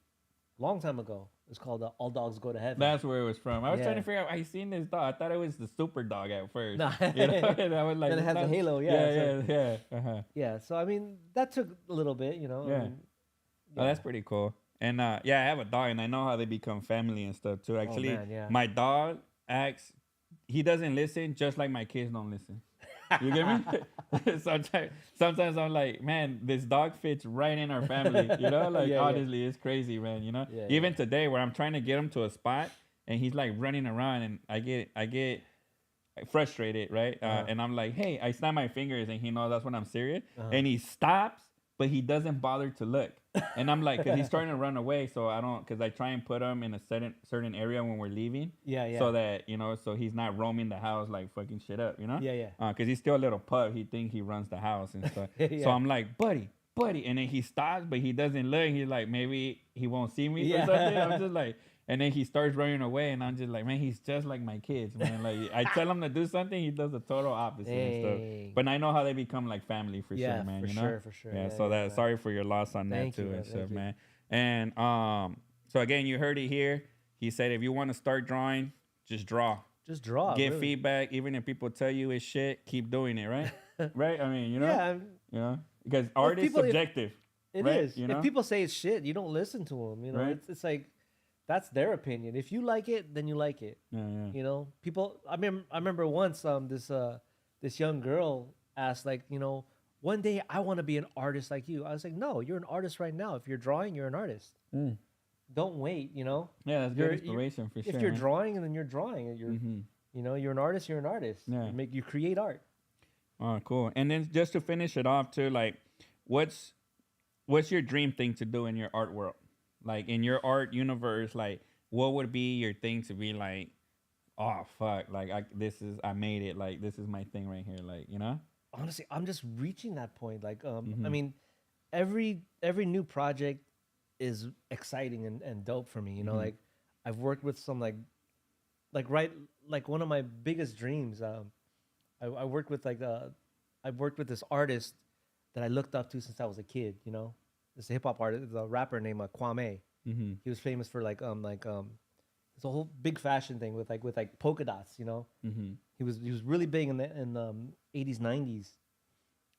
long time ago. It's called All Dogs Go to Heaven. That's where it was from. I was trying to Yeah. figure out. I seen this dog. I thought it was the super dog at first. Nah. You know? And I was like, Then it has the "That's- halo, yeah, Yeah, yeah, yeah. Uh-huh. Yeah, so I mean that took a little bit, I Yeah. mean, Oh, that's pretty cool. And yeah, I have a dog, and I know how they become family and stuff too. Actually, man, yeah. my dog acts. He doesn't listen, just like my kids don't listen. You get me? sometimes I'm like, man, this dog fits right in our family. You know, like Yeah, yeah. honestly, it's crazy, man. You know, Yeah, even today where I'm trying to get him to a spot, and he's like running around, and I get frustrated, right? And I'm like, hey, I snap my fingers, and he knows that's when I'm serious, and he stops, but he doesn't bother to look. And I'm like, because he's starting to run away, so I don't, because I try and put him in a certain area when we're leaving, Yeah, yeah. so that so he's not roaming the house like fucking shit up, Yeah, yeah. because he's still a little pup. He thinks he runs the house and stuff. Yeah. So I'm like, buddy, and then he stops, but he doesn't look. He's like, maybe he won't see me Yeah. or something. I'm just like, and then he starts running away, and I'm just like, man, he's just like my kids, man. Like I tell him to do something, he does the total opposite and Dang. stuff. But I know how they become like family for Yeah, sure, man. for you know? sure, for sure. Yeah. Yeah, So yeah, that man. sorry for your loss on Thank that you, too man. and Thank stuff, you. man. And so again, you heard it here. He said, if you want to start drawing, just draw. Just draw. Get really. feedback, even if people tell you it's shit. Keep doing it, right? Right? I mean, you know, Yeah, because art is people- subjective. it right? is. You know? If people say it's shit, you don't listen to them. Right. It's like that's their opinion. If you like it, then you like it. Yeah. People. I remember once this young girl asked like, one day I want to be an artist like you. I was like, no, you're an artist right now. If you're drawing, you're an artist. Mm. Don't wait. Yeah, that's good inspiration for sure. If you're man. drawing, and then you're drawing, and you're you're an artist. You're an artist. Yeah. You create art. Oh, cool. And then just to finish it off too, like, what's your dream thing to do in your art world? Like in your art universe, like what would be your thing to be like, oh fuck, like I made it, like this is my thing right here, like, Honestly, I'm just reaching that point. Like, I mean, every new project is exciting and dope for me. Like I've worked with some like one of my biggest dreams. I worked with this artist that I looked up to since I was a kid. This hip hop artist, a rapper named Kwame. Mm-hmm. He was famous for it's a whole big fashion thing with polka dots. Mm-hmm. He was really big in the 80s, 90s,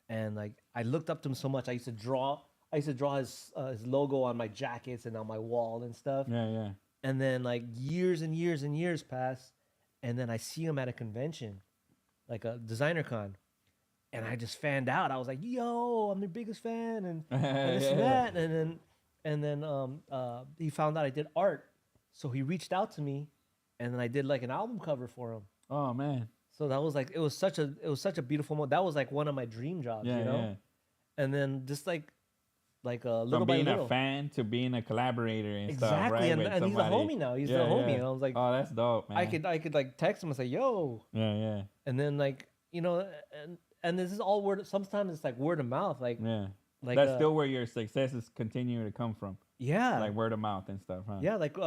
and like I looked up to him so much. I used to draw his logo on my jackets and on my wall and stuff. Yeah. And then like years and years and years pass, and then I see him at a convention, like a designer con, and I just fanned out. I was like, "Yo, I'm their biggest fan," and this and that, and and then he found out I did art, so he reached out to me, and then I did like an album cover for him. Oh man. So that was like it was such a beautiful moment. That was like one of my dream jobs, Yeah, you know. yeah. And then just like little From by being a little, fan to being a collaborator and stuff, exactly. right? And With and he's a somebody. homie now. He's the Yeah, homie, yeah. and I was like, Oh, that's dope, man. I could like text him and say, "Yo," Yeah, yeah, and then like and this is all word. Sometimes it's like word of mouth, yeah. like That's still where your success is continuing to come from, yeah, like word of mouth and stuff, huh? yeah, Like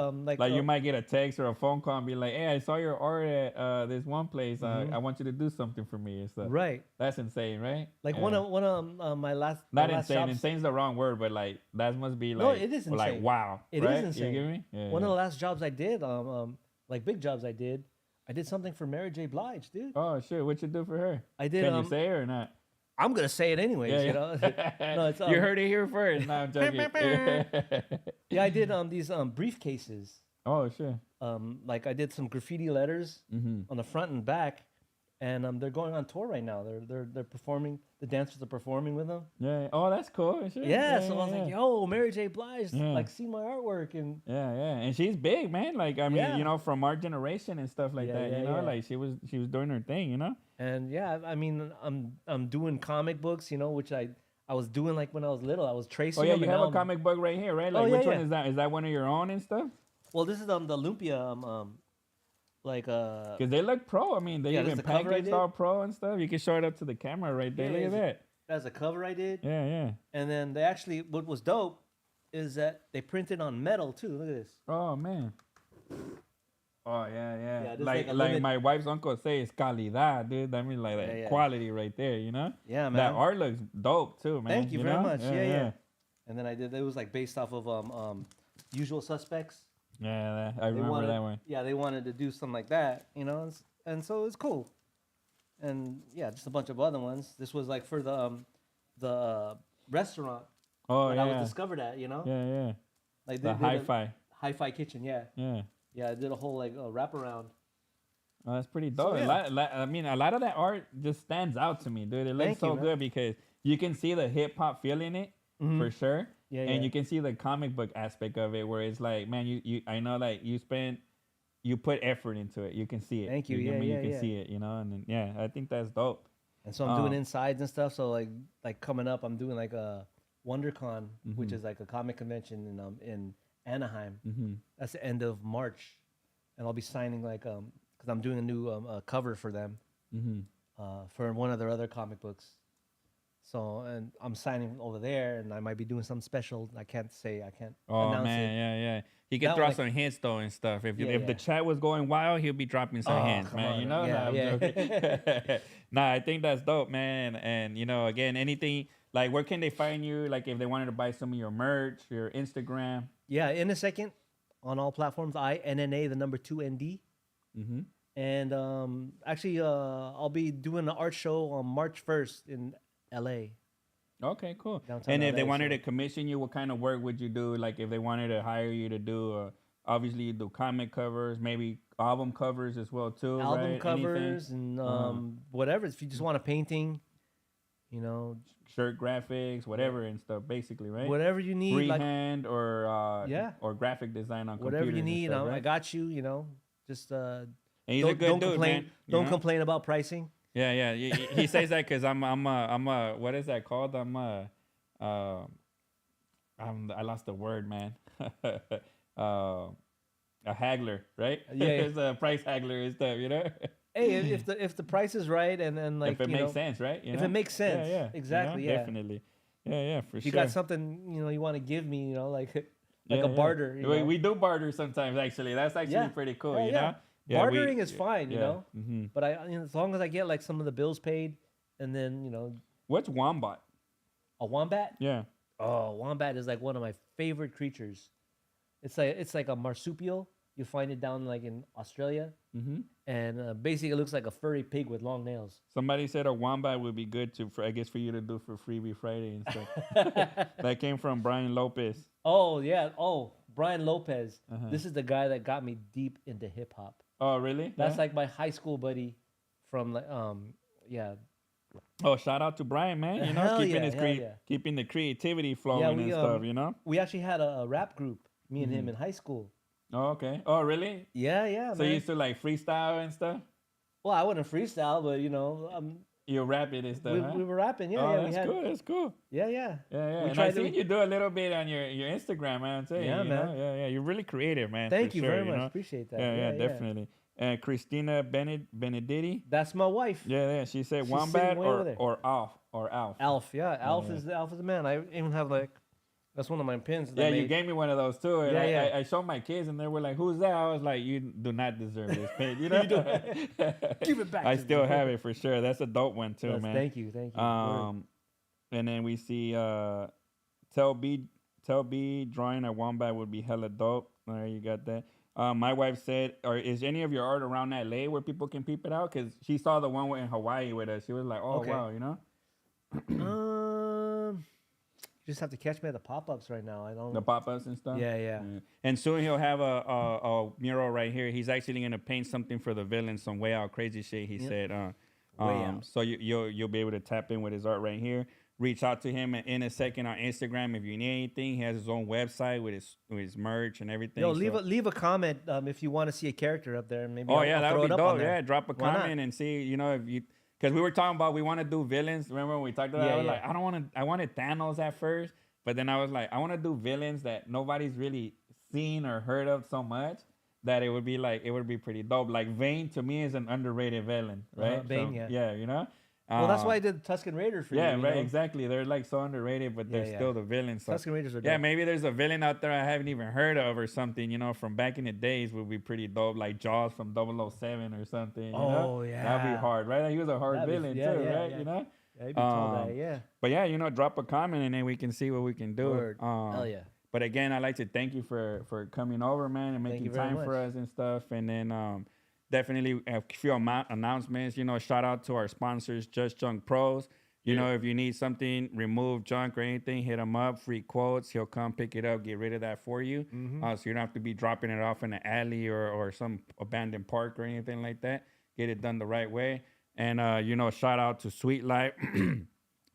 you might get a text or a phone call and be like, "Hey, I saw your art at this one place. I want you to do something for me and stuff." right. That's insane, right? Like Yeah. one of my Not last insane. jobs. Insane's the wrong word, but like that must be No, like it is like insane. wow, It right? is insane. You get me? Yeah. One yeah. of the last jobs I did, like big jobs I did something for Mary J. Blige, dude. Oh shit! What you do for her? I did. Can you say it or not? I'm gonna say it anyways, Yeah, you yeah. know. No, it's You heard it here first. No, I'm joking. yeah, I did these briefcases. Oh shit. Like I did some graffiti letters Mm-hmm. on the front and back, and they're going on tour right now. They're performing. The dancers are performing with them. Yeah. Oh, that's cool. Shit. Yeah, so I was like, yeah. "Yo, Mary J. Blige, Yeah. like, see my artwork," and Yeah, yeah, and she's big, man. Like, I mean, Yeah. you know, from our generation and stuff like Yeah, that. yeah, You know, yeah. like she was doing her thing. You know. yeah, I mean, I'm doing comic books, which I was doing like when I was little. I was tracing. Oh yeah, them, you and have now a I'm- comic book right here, right? Oh, Like, yeah, which one yeah. is that? Is that one of your own and stuff? Well, this is the Lumpia like Because they look pro. I mean, they Yeah, this even is the cover I packaged did. all pro and stuff. You can show it up to the camera right there. Yeah, Look at that. that's a cover I did. Yeah, yeah. And then they actually, what was dope is that they printed on metal too. Look at this. Oh man. Oh yeah, yeah. Yeah, this like like a like limit- my wife's uncle says calidad, dude. I mean like that Yeah, yeah. quality right there, you know? Yeah, man. That art looks dope too, man. Thank you very know? much. Yeah. And then I did. It was like based off of Usual Suspects. Yeah, I They remember wanted, that one. Yeah, they wanted to do something like that, and so it's cool. And yeah, just a bunch of other ones. This was like for the restaurant Oh that yeah. I was discovered at. Yeah, yeah. Like The hi-fi kitchen. Yeah, Yeah. yeah. I did a whole like wraparound. Oh, that's pretty dope. yeah. I mean, a lot of that art just stands out to me, dude. It looks Thank you, so man. good because you can see the hip hop feel in it for sure. Yeah, And yeah. you can see the comic book aspect of it where it's like, man, you I know like you put effort into it. You can see it. Thank you. get Yeah, me? yeah, You can yeah. see it, you know, and then, yeah, I think that's dope. And so I'm doing Um, insides and stuff. So like coming up, I'm doing like a WonderCon, which Mm-hmm. is like a comic convention in Anaheim. Mm-hmm. That's the end of March, and I'll be signing like because I'm doing a new cover for them Mm-hmm. for one of their other comic books. So and I'm signing over there, and I might be doing something special. I can't Oh announce man, it. yeah. He can That throw one, like- some hints though and stuff. If Yeah, if the yeah. chat was going wild, he'll be dropping some Oh, hints, come man. on, You know, yeah, Nah, I'm yeah. joking. Nah, I think that's dope, man. And you know, again, anything like where can they find you? Like if they wanted to buy some of your merch, your Instagram. Yeah, in a second, on all platforms, INNA the number 2ND. Mm-hmm. And actually, I'll be doing an art show on March 1st in LA. Okay, cool. Downtown And if they LA, wanted so- to commission you, what kind of work would you do? Like if they wanted to hire you to do, obviously you do comic covers, maybe album covers as well too. Album right? covers Anything? and whatever. If you just want a painting, you know, Shirt graphics, whatever and stuff, basically, right? whatever you need, like Freehand or Yeah. or graphic design on whatever computers you and need, stuff, I right? got you. You know, just And he's a good dude, complain. man. you Don't know? complain about pricing. Yeah, yeah. He says that because I'm a what is that called? I lost the word, man. A haggler, right? Yeah, yeah. It's a price haggler and stuff, you know. Hey, if the price is right and then like if it you makes know, sense, right? You if know? it makes sense, yeah, exactly, you know, yeah. definitely, yeah, for if you sure. got something you want to give me, like Yeah, a yeah. barter. You know? We do barter sometimes, actually. That's actually Yeah. pretty cool, Yeah, you yeah. know. Yeah, Bartering is fine, you know. Mm-hmm. But as long as I get like some of the bills paid, and then What's wombat? a wombat. Yeah. Oh, wombat is like one of my favorite creatures. It's like a marsupial. You find it down like in Australia, Mm-hmm. and basically it looks like a furry pig with long nails. Somebody said a wombat would be good I guess for you to do for Freebie Friday and stuff. That came from Brian Lopez. Oh yeah. Oh, Brian Lopez. Uh-huh. This is the guy that got me deep into hip hop. Oh, really? That's Yeah? like my high school buddy from like yeah. Oh, shout out to Brian, man. You know, Hell keeping yeah, his hell yeah. keeping the creativity Yeah, flowing and stuff. You know. we actually had a rap group, me and him in high school. Oh, okay. Oh, really? Yeah, yeah, So you man. used to like freestyle and stuff. Well, I wouldn't freestyle, but You rap it and stuff, huh? we were rapping. Yeah, Oh, yeah, we that's had. cool. That's cool. Yeah, yeah. Yeah, yeah. We And I tried to. seen you do a little bit on your Instagram, man. I'm saying, Yeah, you man. know, yeah, yeah. You're really creative, man. Thank for you sure, very you much. know? Appreciate that. Yeah, yeah, Yeah, yeah. definitely. And Christina Benedetti. That's my wife. Yeah, yeah. She said She's sitting Wombat way over there. or Alf. Alf, yeah. Alf yeah. is the man. I even have like, that's one of my pins. That Yeah, I you made. gave me one of those too. And Yeah, yeah. I showed my kids and they were like, "Who's that?" I was like, "You do not deserve this pin." You know, Give it back. I to still me. have it for sure. That's a dope one too, man. Thank you, thank you. And then we see Tell B drawing a wombat would be hella dope. All right, you got that. My wife said, or is any of your art around LA where people can peep it out? Because she saw the one in Hawaii with us. She was like, "Oh Okay. wow," you know. You just have to catch me at the pop-ups right now. I don't. The pop-ups and stuff. Yeah, yeah. And soon he'll have a mural right here. He's actually gonna paint something for the villain, some way out crazy shit. He said. Way out. So you'll be able to tap in with his art right here. Reach out to him in a second on Instagram if you need anything. He has his own website with his merch and everything. Yo, so. leave a comment if you want to see a character up there. Maybe. Oh yeah, that throw would be it up on dope. there. Yeah, drop a Why not? comment and see. You know, if you. Because we were talking about we want to do villains. Remember when we talked about? It? I was Yeah. like, I don't want to. I wanted Thanos at first, but then I was like, I want to do villains that nobody's really seen or heard of so much that it would be pretty dope. Like Vane to me is an underrated villain, right? Vane, yeah. Yeah, you know. Well, that's why I did the Tuscan Raiders for you. Yeah, you right. know? Exactly. They're like so underrated, but they're Yeah, yeah. still the villains. So. Tuscan Raiders are dope. Yeah, maybe there's a villain out there I haven't even heard of or something, you know, from back in the days would be pretty dope, like Jaws from 007 or something. You know? yeah. That'd be hard, right? He was a hard villain too, right? yeah. You know? Yeah, you'd be told that, yeah. But yeah, you know, drop a comment and then we can see what we can do. Word. Hell yeah. But again, I'd like to thank you for coming over, man, and making you very time for much. us and stuff. And then definitely a few announcements. You know, shout out to our sponsors, Just Junk Pros. You know, if you need something, remove junk or anything, hit him up. Free quotes. He'll come pick it up, get rid of that for you. So you don't have to be dropping it off in an alley or some abandoned park or anything like that. Get it done the right way. And, you know, shout out to Sweet Life.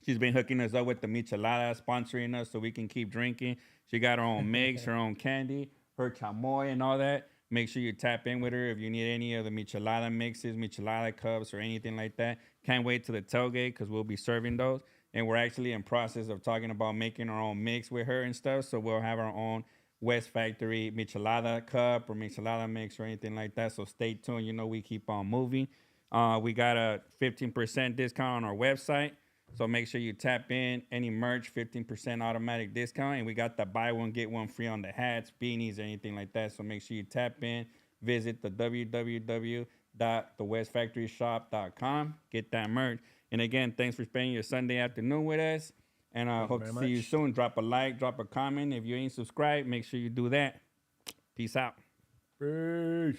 She's been hooking us up with the michelada, sponsoring us so we can keep drinking. She got her own mix, her own candy, her chamoy and all that. Make sure you tap in with her if you need any of the michelada mixes, michelada cups, or anything like that. Can't wait to the tailgate because we'll be serving those. And we're actually in process of talking about making our own mix with her and stuff. So we'll have our own West Factory michelada cup or michelada mix or anything like that. So stay tuned. You know, we keep on moving. We got a 15% discount on our website. So make sure you tap in. Any merch, 15% automatic discount. And we got the buy one, get one free on the hats, beanies, anything like that. So make sure you tap in. Visit the www.thewestfactoryshop.com. Get that merch. And again, thanks for spending your Sunday afternoon with us. And I hope to see you soon. Drop a like, drop a comment. If you ain't subscribed, make sure you do that. Peace out. Peace.